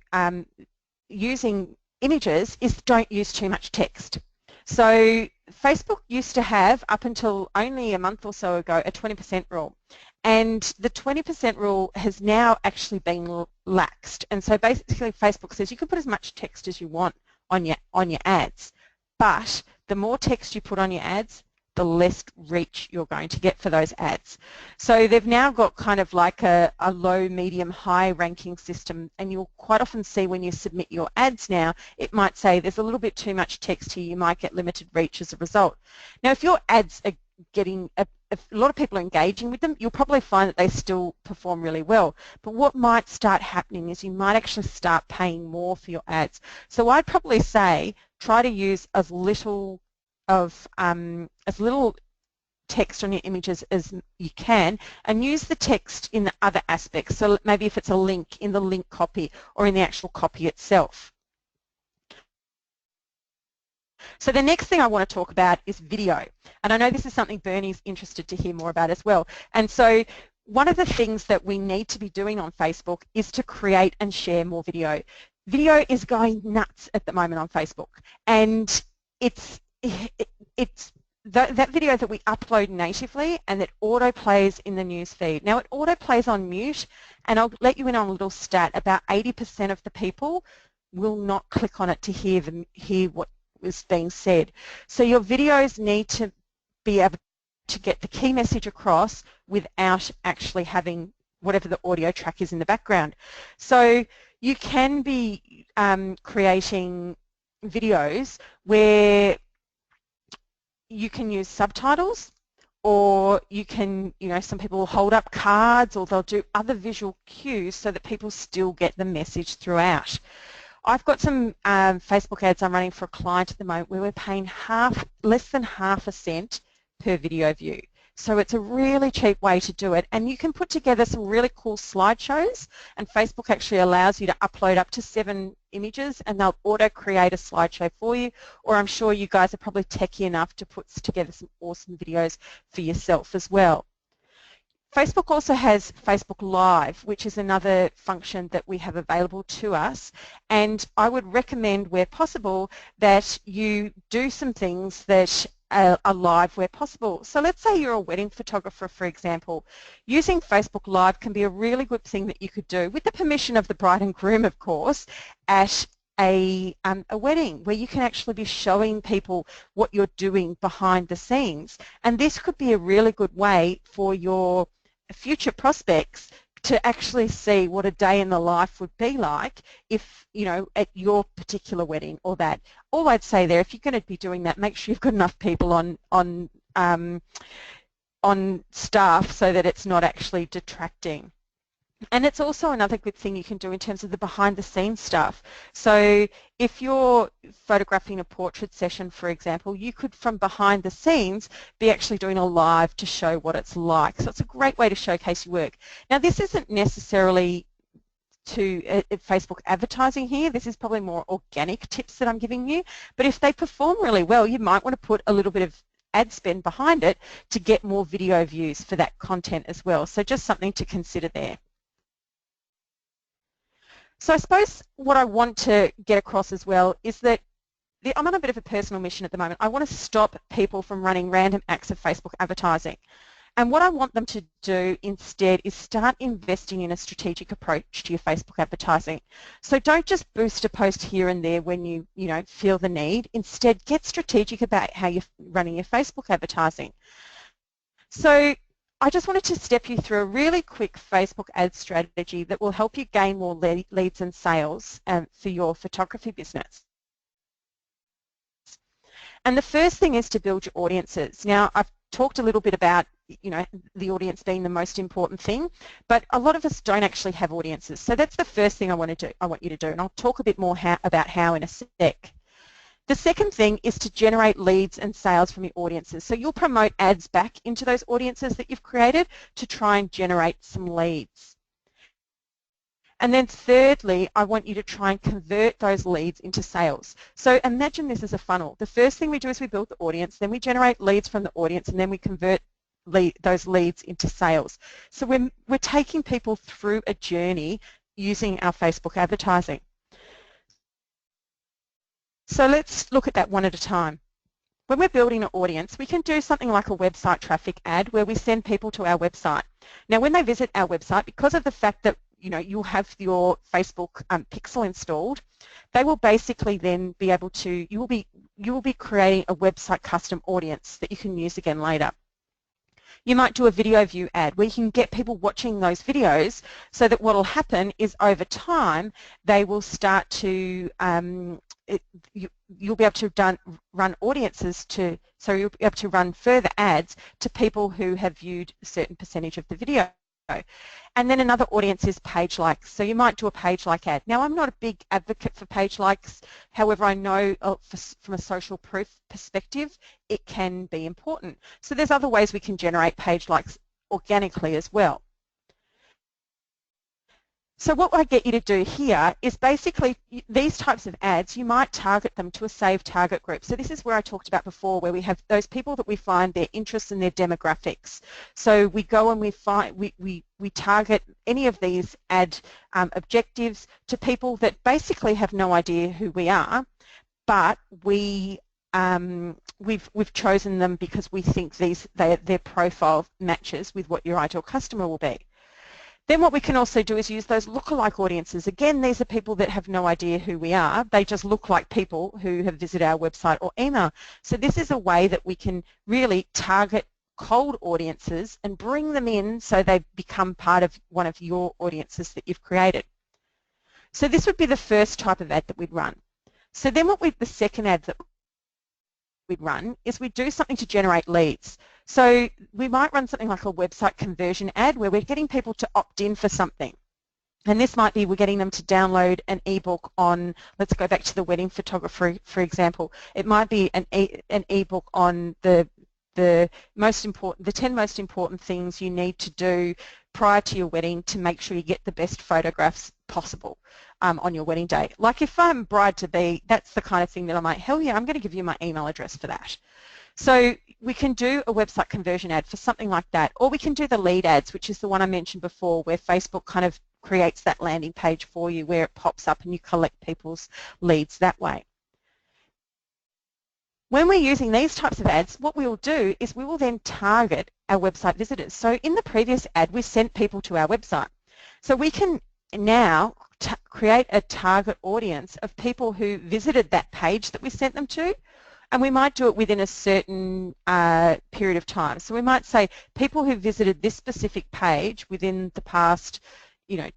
using images is don't use too much text. So Facebook used to have, up until only a month or so ago, a 20% rule. And the 20% rule has now actually been laxed. And so basically Facebook says you can put as much text as you want on your ads, but the more text you put on your ads, the less reach you're going to get for those ads. So they've now got kind of like a low, medium, high ranking system, and you'll quite often see when you submit your ads now, it might say there's a little bit too much text here, you might get limited reach as a result. Now if your ads are getting, if a lot of people are engaging with them, you'll probably find that they still perform really well. But what might start happening is you might actually start paying more for your ads. So I'd probably say try to use as little text on your images as you can, and use the text in the other aspects. So maybe if it's a link, in the link copy or in the actual copy itself. So the next thing I want to talk about is video, and I know this is something Bernie's interested to hear more about as well. And so one of the things that we need to be doing on Facebook is to create and share more video. Video is going nuts at the moment on Facebook, and it's that video that we upload natively and that auto plays in the news feed. Now it auto plays on mute, and I'll let you in on a little stat. About 80% of the people will not click on it to hear what is being said. So your videos need to be able to get the key message across without actually having whatever the audio track is in the background. So you can be creating videos where you can use subtitles, or you can, some people hold up cards, or they'll do other visual cues so that people still get the message throughout. I've got some Facebook ads I'm running for a client at the moment where we're paying less than half a cent per video view. So it's a really cheap way to do it, and you can put together some really cool slideshows, and Facebook actually allows you to upload up to 7 images and they'll auto create a slideshow for you, or I'm sure you guys are probably techie enough to put together some awesome videos for yourself as well. Facebook also has Facebook Live, which is another function that we have available to us, and I would recommend where possible that you do some things that are live where possible. So let's say you're a wedding photographer, for example. Using Facebook Live can be a really good thing that you could do, with the permission of the bride and groom, of course, at a wedding, where you can actually be showing people what you're doing behind the scenes. And this could be a really good way for your future prospects to actually see what a day in the life would be like if, at your particular wedding or that. All I'd say there, if you're going to be doing that, make sure you've got enough people on staff so that it's not actually detracting. And it's also another good thing you can do in terms of the behind the scenes stuff. So if you're photographing a portrait session, for example, you could, from behind the scenes, be actually doing a live to show what it's like. So it's a great way to showcase your work. Now this isn't necessarily to Facebook advertising here. This is probably more organic tips that I'm giving you. But if they perform really well, you might want to put a little bit of ad spend behind it to get more video views for that content as well. So just something to consider there. So I suppose what I want to get across as well is that I'm on a bit of a personal mission at the moment. I want to stop people from running random acts of Facebook advertising. And what I want them to do instead is start investing in a strategic approach to your Facebook advertising. So don't just boost a post here and there when you feel the need. Instead, get strategic about how you're running your Facebook advertising. So I just wanted to step you through a really quick Facebook ad strategy that will help you gain more leads and sales for your photography business. And the first thing is to build your audiences. Now, I've talked a little bit about the audience being the most important thing, but a lot of us don't actually have audiences. So that's the first thing I want you to do, and I'll talk a bit more about how in a sec. The second thing is to generate leads and sales from your audiences. So you'll promote ads back into those audiences that you've created to try and generate some leads. And then thirdly, I want you to try and convert those leads into sales. So imagine this as a funnel. The first thing we do is we build the audience, then we generate leads from the audience, and then we convert those leads into sales. So we're taking people through a journey using our Facebook advertising. So let's look at that one at a time. When we're building an audience, we can do something like a website traffic ad where we send people to our website. Now, when they visit our website, because of the fact that you'll have your Facebook pixel installed, they will basically then be able to, you will be creating a website custom audience that you can use again later. You might do a video view ad where you can get people watching those videos so that what will happen is over time they will start to, you'll be able to run audiences so you'll be able to run further ads to people who have viewed a certain percentage of the video. And then another audience is page likes. So you might do a page like ad. Now, I'm not a big advocate for page likes. However, I know from a social proof perspective, it can be important. So there's other ways we can generate page likes organically as well. So what I get you to do here is basically these types of ads, you might target them to a saved target group. So this is where I talked about before, where we have those people that we find their interests and their demographics. So we go and we target any of these ad objectives to people that basically have no idea who we are, but we've chosen them because we think their profile matches with what your ideal customer will be. Then what we can also do is use those lookalike audiences. Again, these are people that have no idea who we are. They just look like people who have visited our website or email. So this is a way that we can really target cold audiences and bring them in so they become part of one of your audiences that you've created. So this would be the first type of ad that we'd run. So then the second ad that we'd run is we'd do something to generate leads. So we might run something like a website conversion ad where we're getting people to opt in for something. And this might be we're getting them to download an ebook on, let's go back to the wedding photographer, for example. It might be an ebook on the 10 most important things you need to do prior to your wedding to make sure you get the best photographs possible on your wedding day. Like if I'm bride-to-be, that's the kind of thing that I might, hell yeah, I'm going to give you my email address for that. So we can do a website conversion ad for something like that, or we can do the lead ads, which is the one I mentioned before, where Facebook kind of creates that landing page for you where it pops up and you collect people's leads that way. When we're using these types of ads, what we will do is we will then target our website visitors. So in the previous ad, we sent people to our website. So we can now create a target audience of people who visited that page that we sent them to, and we might do it within a certain period of time. So we might say people who visited this specific page within the past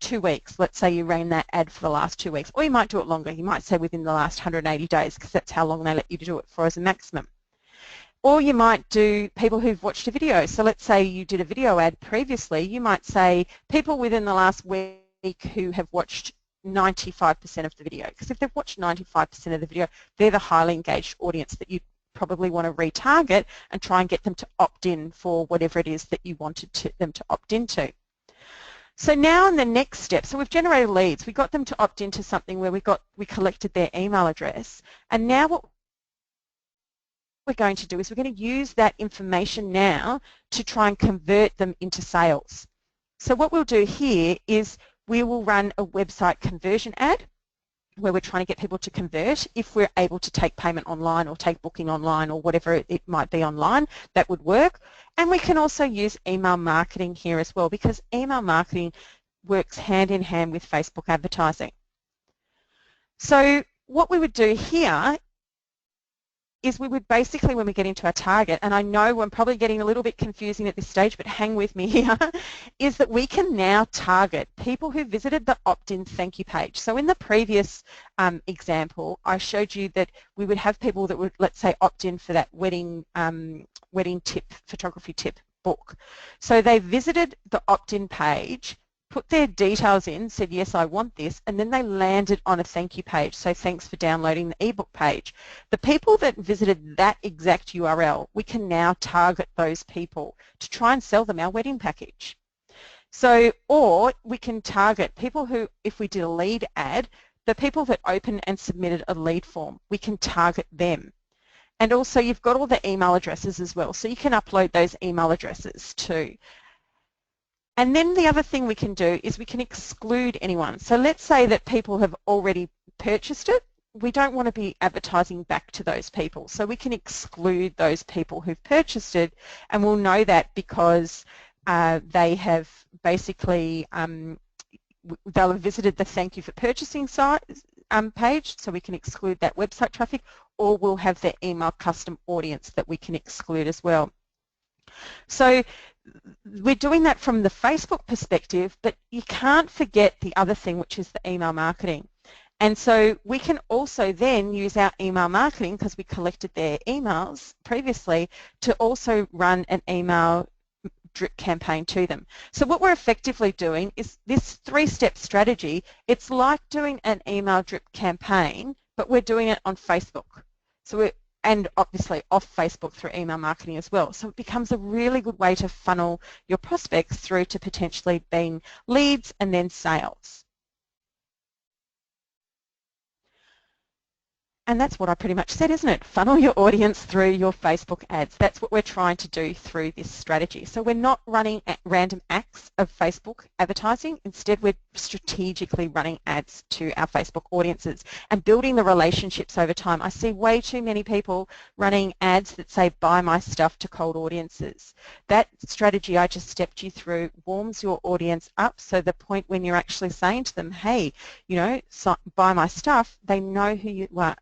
2 weeks. Let's say you ran that ad for the last 2 weeks, or you might do it longer. You might say within the last 180 days because that's how long they let you do it for as a maximum. Or you might do people who've watched a video. So let's say you did a video ad previously. You might say people within the last week who have watched 95% of the video, because if they've watched 95% of the video, they're the highly engaged audience that you probably want to retarget and try and get them to opt in for whatever it is that you wanted them to opt into. So now in the next step, so we've generated leads, we got them to opt into something where we collected their email address, and now what we're going to do is we're going to use that information now to try and convert them into sales. So what we'll do here is we will run a website conversion ad, where we're trying to get people to convert, if we're able to take payment online or take booking online or whatever it might be online, that would work. And we can also use email marketing here as well, because email marketing works hand in hand with Facebook advertising. So what we would do here is we would basically, when we get into our target, and I know I'm probably getting a little bit confusing at this stage, but hang with me here, is that we can now target people who visited the opt-in thank you page. So in the previous example, I showed you that we would have people that would, let's say, opt in for that wedding tip, photography tip book. So they visited the opt-in page, put their details in, said, yes, I want this, and then they landed on a thank you page. So thanks for downloading the ebook page. The people that visited that exact URL, we can now target those people to try and sell them our wedding package. So, or we can target people who, if we did a lead ad, the people that opened and submitted a lead form, we can target them. And also you've got all the email addresses as well, so you can upload those email addresses too. And then the other thing we can do is we can exclude anyone. So let's say that people have already purchased it. We don't want to be advertising back to those people. So we can exclude those people who've purchased it, and we'll know that because they have basically, they'll have visited the thank you for purchasing site page, so we can exclude that website traffic, or we'll have their email custom audience that we can exclude as well. So we're doing that from the Facebook perspective, but you can't forget the other thing, which is the email marketing. And so we can also then use our email marketing, because we collected their emails previously, to also run an email drip campaign to them. So what we're effectively doing is this three-step strategy. It's like doing an email drip campaign, but we're doing it on Facebook. So and obviously off Facebook through email marketing as well. So it becomes a really good way to funnel your prospects through to potentially being leads and then sales. And that's what I pretty much said, isn't it? Funnel your audience through your Facebook ads. That's what we're trying to do through this strategy. So we're not running random acts of Facebook advertising. Instead, we're strategically running ads to our Facebook audiences and building the relationships over time. I see way too many people running ads that say, buy my stuff, to cold audiences. That strategy I just stepped you through warms your audience up, so the point when you're actually saying to them, hey, you know, buy my stuff, they know who you are.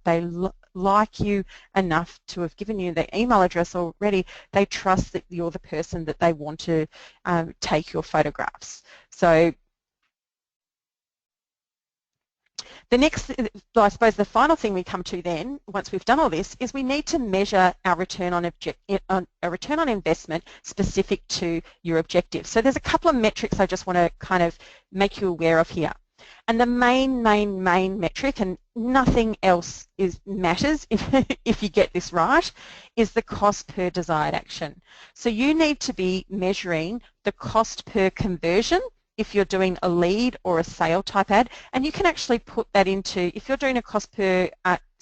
They like you enough to have given you their email address already. They trust that you're the person that they want to take your photographs. So the next, I suppose the final thing we come to then, once we've done all this, is we need to measure our return on investment specific to your objective. So there's a couple of metrics I just want to kind of make you aware of here. And the main metric, and nothing else matters if you get this right, is the cost per desired action. So you need to be measuring the cost per conversion if you're doing a lead or a sale type ad, and you can actually put that into, if you're doing a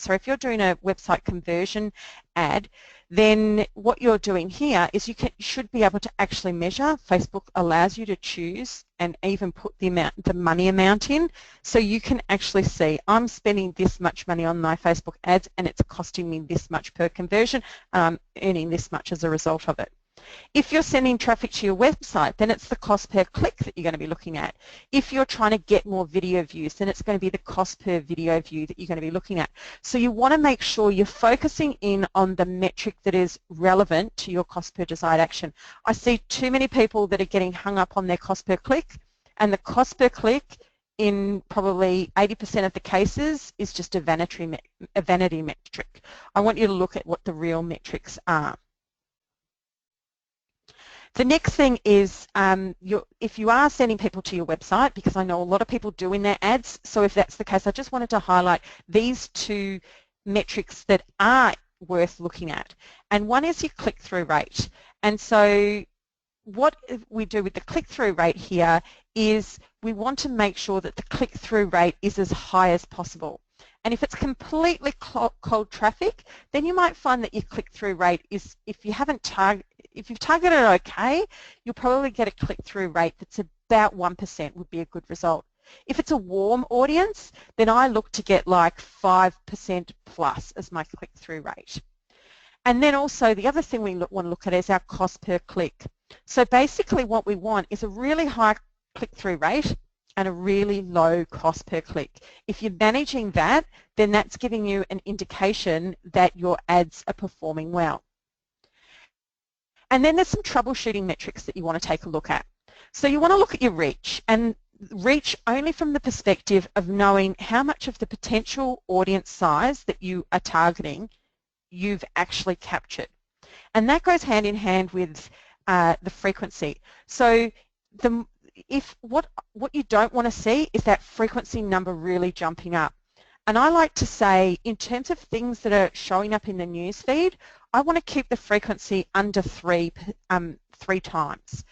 if you're doing a website conversion ad, then what you're doing here is you should be able to actually measure. Facebook allows you to choose and even put the money amount in, so you can actually see, I'm spending this much money on my Facebook ads and it's costing me this much per conversion, and I'm earning this much as a result of it. If you're sending traffic to your website, then it's the cost per click that you're going to be looking at. If you're trying to get more video views, then it's going to be the cost per video view that you're going to be looking at. So you want to make sure you're focusing in on the metric that is relevant to your cost per desired action. I see too many people that are getting hung up on their cost per click, and the cost per click in probably 80% of the cases is just a vanity metric. I want you to look at what the real metrics are. The next thing is if you are sending people to your website, because I know a lot of people do in their ads, so if that's the case, I just wanted to highlight these two metrics that are worth looking at. And one is your click-through rate. And so what we do with the click-through rate here is we want to make sure that the click-through rate is as high as possible. And if it's completely cold traffic, then you might find that your click-through rate is, if you've targeted it okay, you'll probably get a click-through rate that's about 1% would be a good result. If it's a warm audience, then I look to get like 5% plus as my click-through rate. And then also the other thing we want to look at is our cost per click. So basically what we want is a really high click-through rate and a really low cost per click. If you're managing that, then that's giving you an indication that your ads are performing well. And then there's some troubleshooting metrics that you want to take a look at. So you want to look at your reach, and reach only from the perspective of knowing how much of the potential audience size that you are targeting you've actually captured. And that goes hand in hand with the frequency. So what you don't want to see is that frequency number really jumping up. And I like to say, in terms of things that are showing up in the news feed, I want to keep the frequency under three times.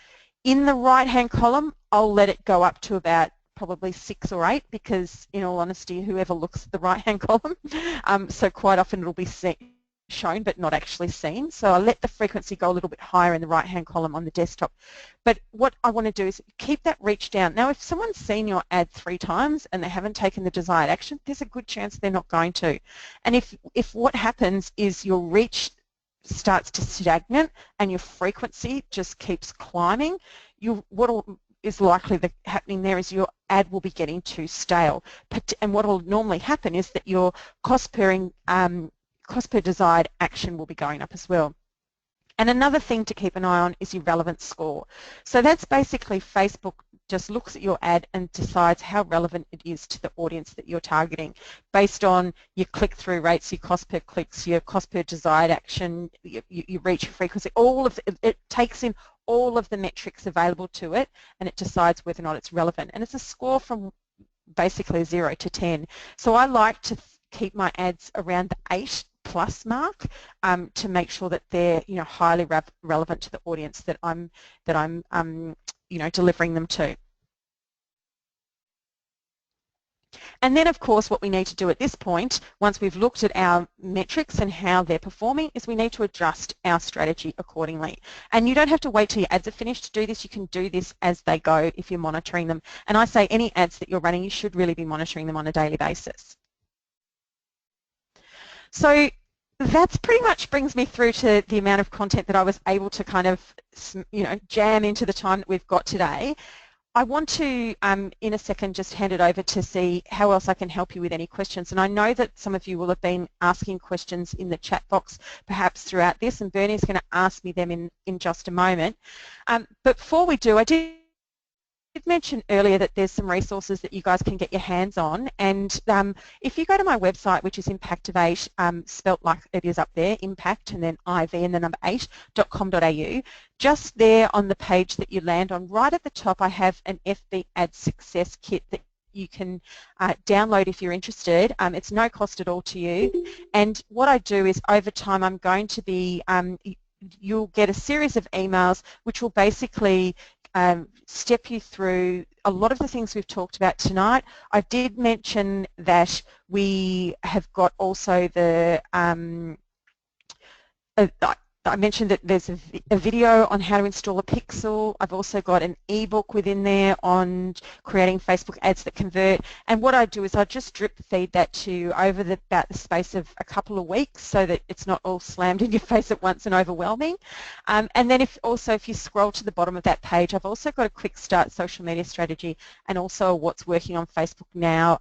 In the right-hand column, I'll let it go up to about probably 6 or 8, because in all honesty, whoever looks at the right-hand column, so quite often it'll be shown but not actually seen. So I let the frequency go a little bit higher in the right-hand column on the desktop. But what I want to do is keep that reach down. Now, if someone's seen your ad 3 times and they haven't taken the desired action, there's a good chance they're not going to. And if what happens is your reach starts to stagnate and your frequency just keeps climbing, what is likely happening there is your ad will be getting too stale. And what will normally happen is that your cost per desired action will be going up as well. And another thing to keep an eye on is your relevance score. So that's basically Facebook just looks at your ad and decides how relevant it is to the audience that you're targeting based on your click-through rates, your cost per clicks, your cost per desired action, your reach frequency, it takes in all of the metrics available to it, and it decides whether or not it's relevant. And it's a score from basically 0 to 10. So I like to keep my ads around the 8+ mark to make sure that they're highly relevant to the audience that I'm delivering them to. And then, of course, what we need to do at this point, once we've looked at our metrics and how they're performing, is we need to adjust our strategy accordingly. And you don't have to wait till your ads are finished to do this. You can do this as they go if you're monitoring them. And I say any ads that you're running, you should really be monitoring them on a daily basis. So that's pretty much brings me through to the amount of content that I was able to kind of, jam into the time that we've got today. I want to, in a second, just hand it over to see how else I can help you with any questions. And I know that some of you will have been asking questions in the chat box perhaps throughout this, and Bernie's going to ask me them in just a moment. But before we do, I did mention earlier that there's some resources that you guys can get your hands on, and if you go to my website, which is Impactivate, spelt like it is up there, impact and then IV and the number 8.com.au, just there on the page that you land on, right at the top, I have an FB Ad Success Kit that you can download if you're interested. It's no cost at all to you, and what I do is over time I'm going to be, you'll get a series of emails which will basically step you through a lot of the things we've talked about tonight. I did mention that we have got also the I mentioned that there's a video on how to install a pixel. I've also got an ebook within there on creating Facebook ads that convert. And what I do is I just drip feed that to you over about the space of a couple of weeks so that it's not all slammed in your face at once and overwhelming. And then if you scroll to the bottom of that page, I've also got a quick start social media strategy and also a what's working on Facebook now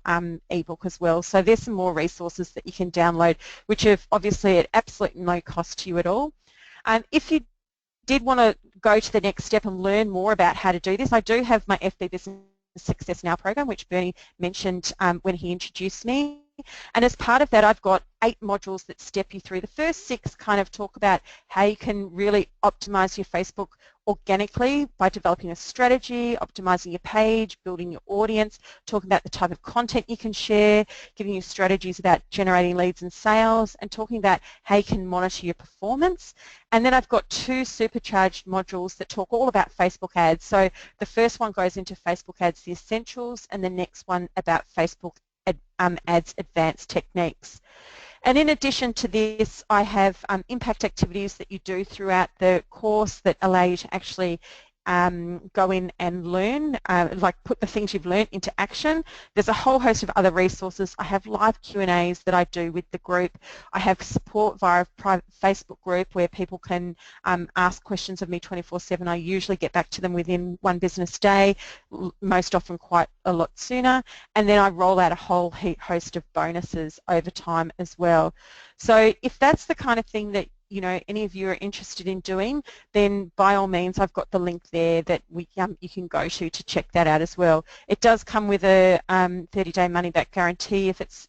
ebook as well. So there's some more resources that you can download, which are obviously at absolutely no cost to you at all. If you did want to go to the next step and learn more about how to do this, I do have my FB Business Success Now program, which Bernie mentioned when he introduced me. And as part of that, I've got 8 modules that step you through. The first 6 kind of talk about how you can really optimize your Facebook organically by developing a strategy, optimizing your page, building your audience, talking about the type of content you can share, giving you strategies about generating leads and sales, and talking about how you can monitor your performance. And then I've got 2 supercharged modules that talk all about Facebook ads. So the first one goes into Facebook ads, the essentials, and the next one about Facebook ads advanced techniques. And in addition to this, I have impact activities that you do throughout the course that allow you to actually go in and learn, like put the things you've learned into action. There's a whole host of other resources. I have live Q&As that I do with the group. I have support via a private Facebook group where people can ask questions of me 24/7. I usually get back to them within one business day, most often quite a lot sooner, and then I roll out a whole host of bonuses over time as well. So if that's the kind of thing that any of you are interested in doing, then by all means I've got the link there that you can go to check that out as well. It does come with a 30-day money-back guarantee if it's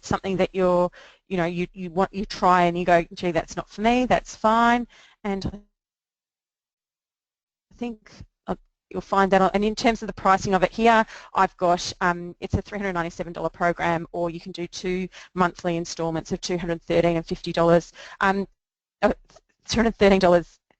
something that you try and you go, gee, that's not for me, that's fine, and I think you'll find that. And in terms of the pricing of it here, I've got it's a $397 program, or you can do 2 monthly instalments of $213 and $50.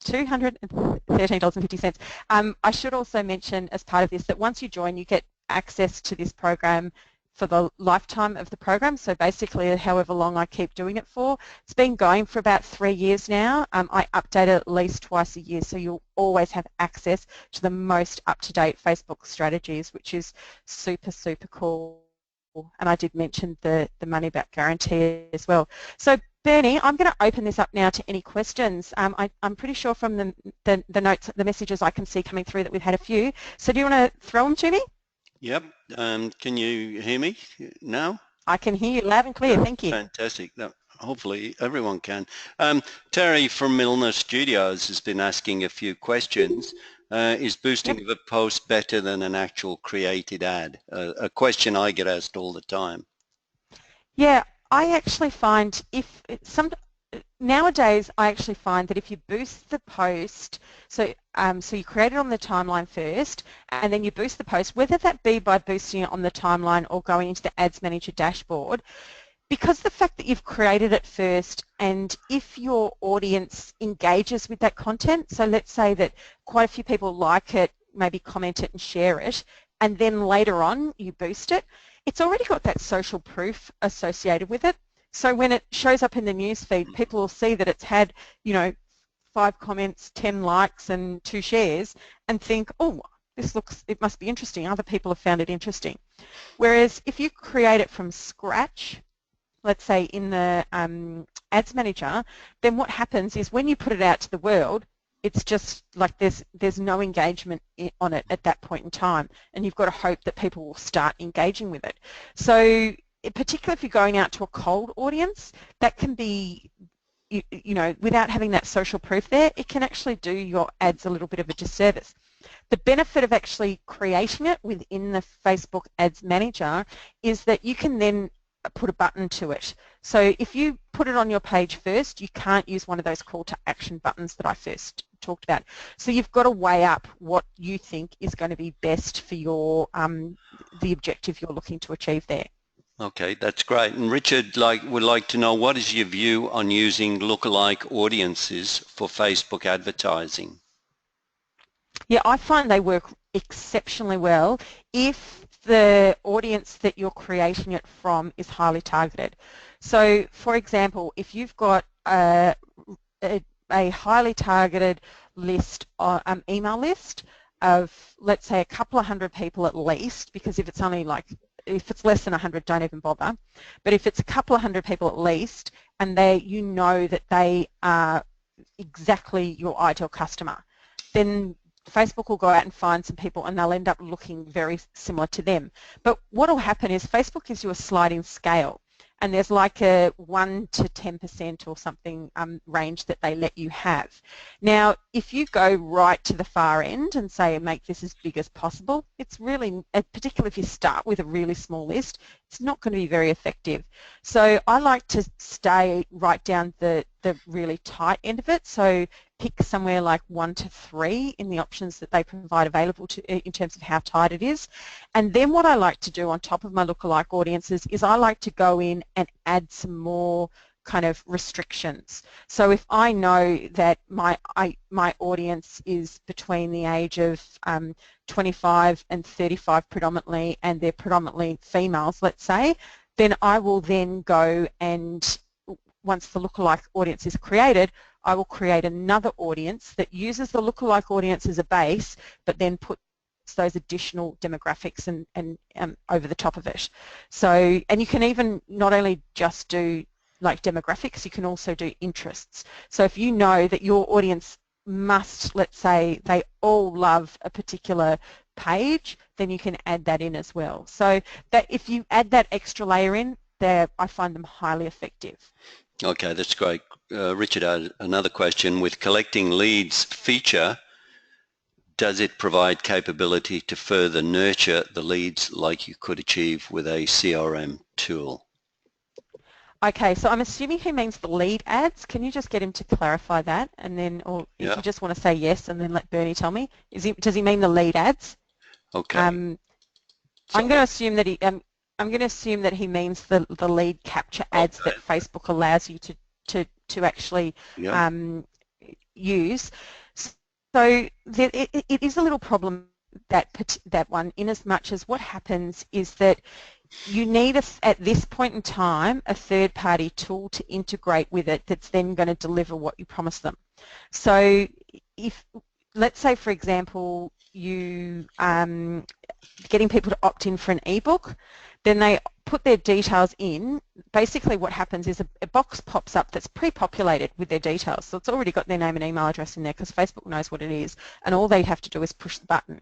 $213.50. I should also mention as part of this that once you join, you get access to this program for the lifetime of the program, so basically however long I keep doing it for. It's been going for about 3 years now. I update it at least twice a year, so you'll always have access to the most up-to-date Facebook strategies, which is super, super cool. And I did mention the money-back guarantee as well. So Bernie, I'm going to open this up now to any questions. I'm pretty sure from the notes, the messages I can see coming through that we've had a few. So do you want to throw them to me? Yep. Can you hear me now? I can hear you loud and clear. Thank you. Fantastic. Hopefully everyone can. Terry from Milner Studios has been asking a few questions. Is boosting of a post better than an actual created ad? A question I get asked all the time. Yeah, I actually find nowadays I actually find that if you boost the post, so you create it on the timeline first, and then you boost the post, whether that be by boosting it on the timeline or going into the Ads Manager dashboard, because the fact that you've created it first, and if your audience engages with that content, so let's say that quite a few people like it, maybe comment it and share it, and then later on you boost it, it's already got that social proof associated with it. So when it shows up in the newsfeed, people will see that it's had, 5 comments, 10 likes and 2 shares, and think, oh, it must be interesting. Other people have found it interesting. Whereas if you create it from scratch, let's say in the Ads Manager, then what happens is when you put it out to the world, it's just like there's no engagement on it at that point in time, and you've got to hope that people will start engaging with it. So particularly if you're going out to a cold audience, that can be, without having that social proof there, it can actually do your ads a little bit of a disservice. The benefit of actually creating it within the Facebook Ads Manager is that you can then put a button to it. So if you put it on your page first, you can't use one of those call to action buttons that I first talked about. So you've got to weigh up what you think is going to be best for your the objective you're looking to achieve there. Okay, that's great. And Richard would like to know, what is your view on using lookalike audiences for Facebook advertising? Yeah, I find they work exceptionally well if the audience that you're creating it from is highly targeted. So, for example, if you've got a highly targeted list, email list of, let's say, a couple of hundred people at least, because if it's less than 100, don't even bother. But if it's a couple of hundred people at least, and you know that they are exactly your ideal customer, then Facebook will go out and find some people and they'll end up looking very similar to them. But what will happen is Facebook gives you a sliding scale, and there's like a 1 to 10% or something range that they let you have. Now, if you go right to the far end and say make this as big as possible, it's really, particularly if you start with a really small list, it's not going to be very effective. So I like to stay right down the really tight end of it. So pick somewhere like 1 to 3 in the options that they provide available in terms of how tight it is. And then what I like to do on top of my lookalike audiences is I like to go in and add some more kind of restrictions. So if I know that my audience is between the age of 25 and 35 predominantly, and they're predominantly females, let's say, then I will then go and, once the lookalike audience is created, I will create another audience that uses the lookalike audience as a base, but then puts those additional demographics and over the top of it. So, and you can even not only just do like demographics, you can also do interests. So if you know that your audience must, let's say, they all love a particular page, then you can add that in as well. So that if you add that extra layer in there, I find them highly effective. Okay, that's great. Richard had another question. With collecting leads feature, does it provide capability to further nurture the leads like you could achieve with a CRM tool? Okay, so I'm assuming he means the lead ads. Can you just get him to clarify that? And then, or if Yeah. you just want to say yes and then let Bernie tell me, does he mean the lead ads? Okay. I'm going to assume that he means the lead capture ads that Facebook allows you to actually use. So it is a little problem, that one, in as much as what happens is that you need, at this point in time, a third-party tool to integrate with it that's then going to deliver what you promise them. So if, let's say, for example, you getting people to opt in for an ebook, then they put their details in. Basically what happens is a box pops up that's pre-populated with their details. So it's already got their name and email address in there because Facebook knows what it is, and all they have to do is push the button.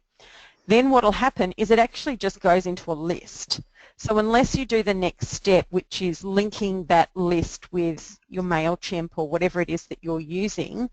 Then what will happen is it actually just goes into a list. So unless you do the next step, which is linking that list with your MailChimp or whatever it is that you're using,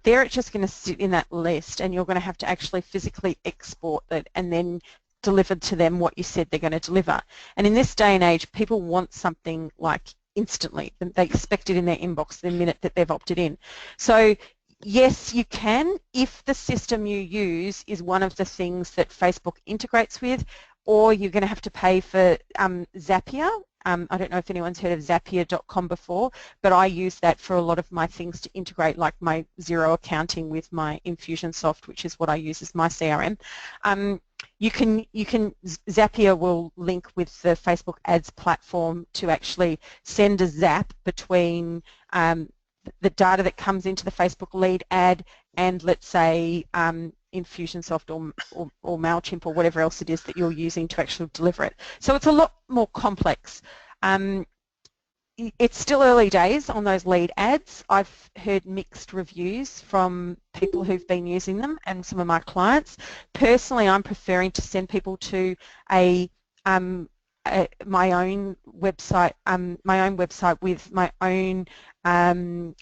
they're just going to sit in that list, and you're going to have to actually physically export it and then deliver to them what you said they're going to deliver. And in this day and age, people want something like instantly. They expect it in their inbox the minute that they've opted in. So yes, you can, if the system you use is one of the things that Facebook integrates with, or you're going to have to pay for Zapier. I don't know if anyone's heard of Zapier.com before, but I use that for a lot of my things to integrate, like my Xero accounting with my Infusionsoft, which is what I use as my CRM. Zapier will link with the Facebook ads platform to actually send a zap between the data that comes into the Facebook lead ad and, let's say, Infusionsoft or MailChimp or whatever else it is that you're using to actually deliver it. So it's a lot more complex. It's still early days on those lead ads. I've heard mixed reviews from people who've been using them and some of my clients. Personally, I'm preferring to send people to my own website with my own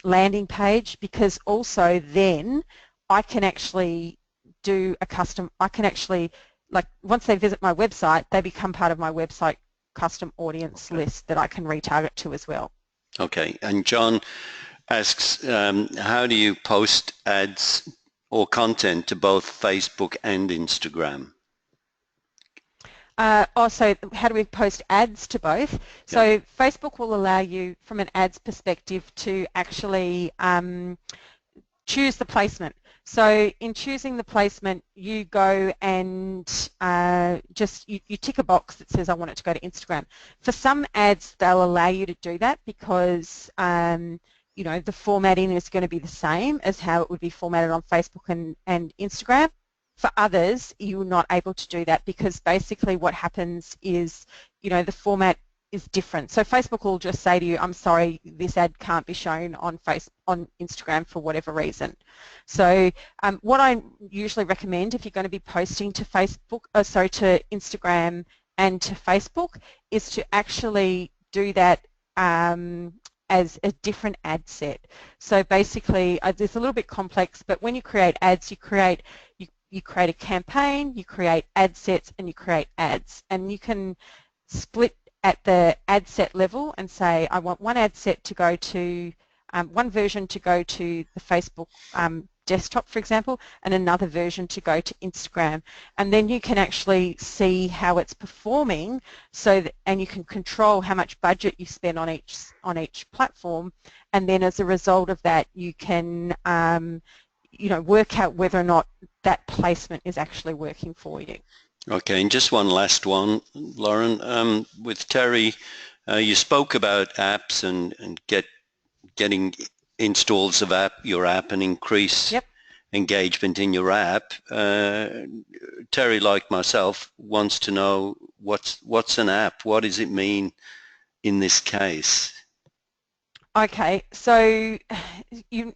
landing page, because also then I can actually do a custom, like once they visit my website, they become part of my website custom audience list that I can retarget to as well. Okay, and John asks, how do you post ads or content to both Facebook and Instagram? So how do we post ads to both? So Facebook will allow you, from an ads perspective, to actually choose the placement. So in choosing the placement, you go and you tick a box that says I want it to go to Instagram. For some ads, they'll allow you to do that because you know, the formatting is going to be the same as how it would be formatted on Facebook and Instagram. For others, you're not able to do that because basically what happens is, you know, the format is different. So Facebook will just say to you, I'm sorry, this ad can't be shown on Instagram for whatever reason. So what I usually recommend if you're going to be posting to to Instagram and to Facebook is to actually do that as a different ad set. So basically, it's a little bit complex, but when you create ads, you create a campaign, you create ad sets, and you create ads. And you can split at the ad set level and say, I want one ad set to go to, one version to go to the Facebook desktop, for example, and another version to go to Instagram. And then you can actually see how it's performing, and you can control how much budget you spend on each platform. And then as a result of that, you can you know, work out whether or not that placement is actually working for you. Okay, and just one last one, Loren. With Terry, you spoke about apps and getting installs of your app and increase Yep. engagement in your app. Terry, like myself, wants to know what's an app? What does it mean in this case? Okay, so you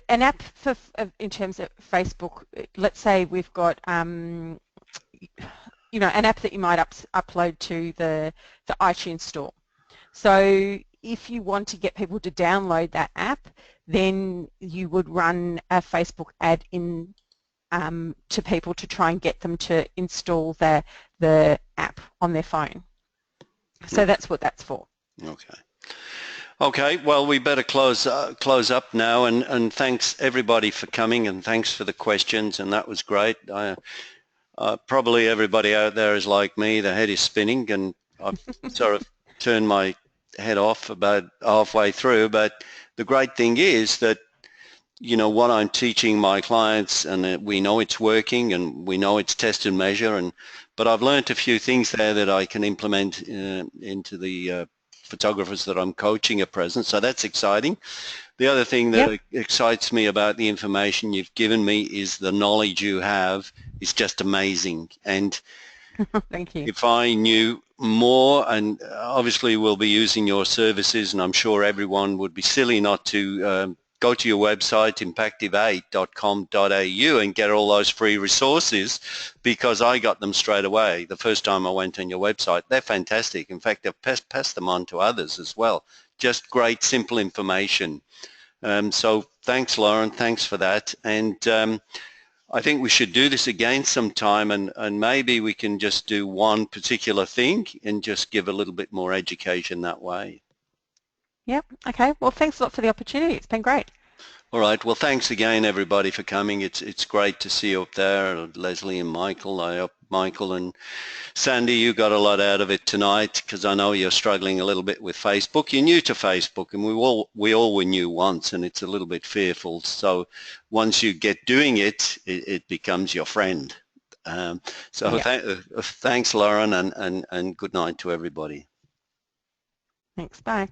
an app for in terms of Facebook. Let's say we've got an app that you might upload to the iTunes store. So if you want to get people to download that app, then you would run a Facebook ad in to people to try and get them to install the app on their phone. So that's what that's for. Okay. Okay, well, we better close up now, and thanks everybody for coming, and thanks for the questions, and that was great. Probably everybody out there is like me, the head is spinning, and I've sort of turned my head off about halfway through, but the great thing is that, you know, what I'm teaching my clients, and we know it's working, and we know it's test and measure, but I've learned a few things there that I can implement into the photographers that I'm coaching at present, so that's exciting. The other thing that excites me about the information you've given me is the knowledge you have is just amazing. And Thank you. if I knew more, and obviously we'll be using your services, and I'm sure everyone would be silly not to go to your website, impactive8.com.au, and get all those free resources, because I got them straight away the first time I went on your website. They're fantastic. In fact, I've passed them on to others as well. Just great, simple information. So thanks, Loren. Thanks for that. And I think we should do this again sometime, and maybe we can just do one particular thing and just give a little bit more education that way. Yep. Okay. Well, thanks a lot for the opportunity. It's been great. All right. Well, thanks again, everybody, for coming. It's great to see you up there, Leslie and Michael. I hope Michael and Sandy, you got a lot out of it tonight, because I know you're struggling a little bit with Facebook. You're new to Facebook, and we all were new once, and it's a little bit fearful. So once you get doing it, it becomes your friend. Thanks, Loren, and good night to everybody. Thanks. Bye.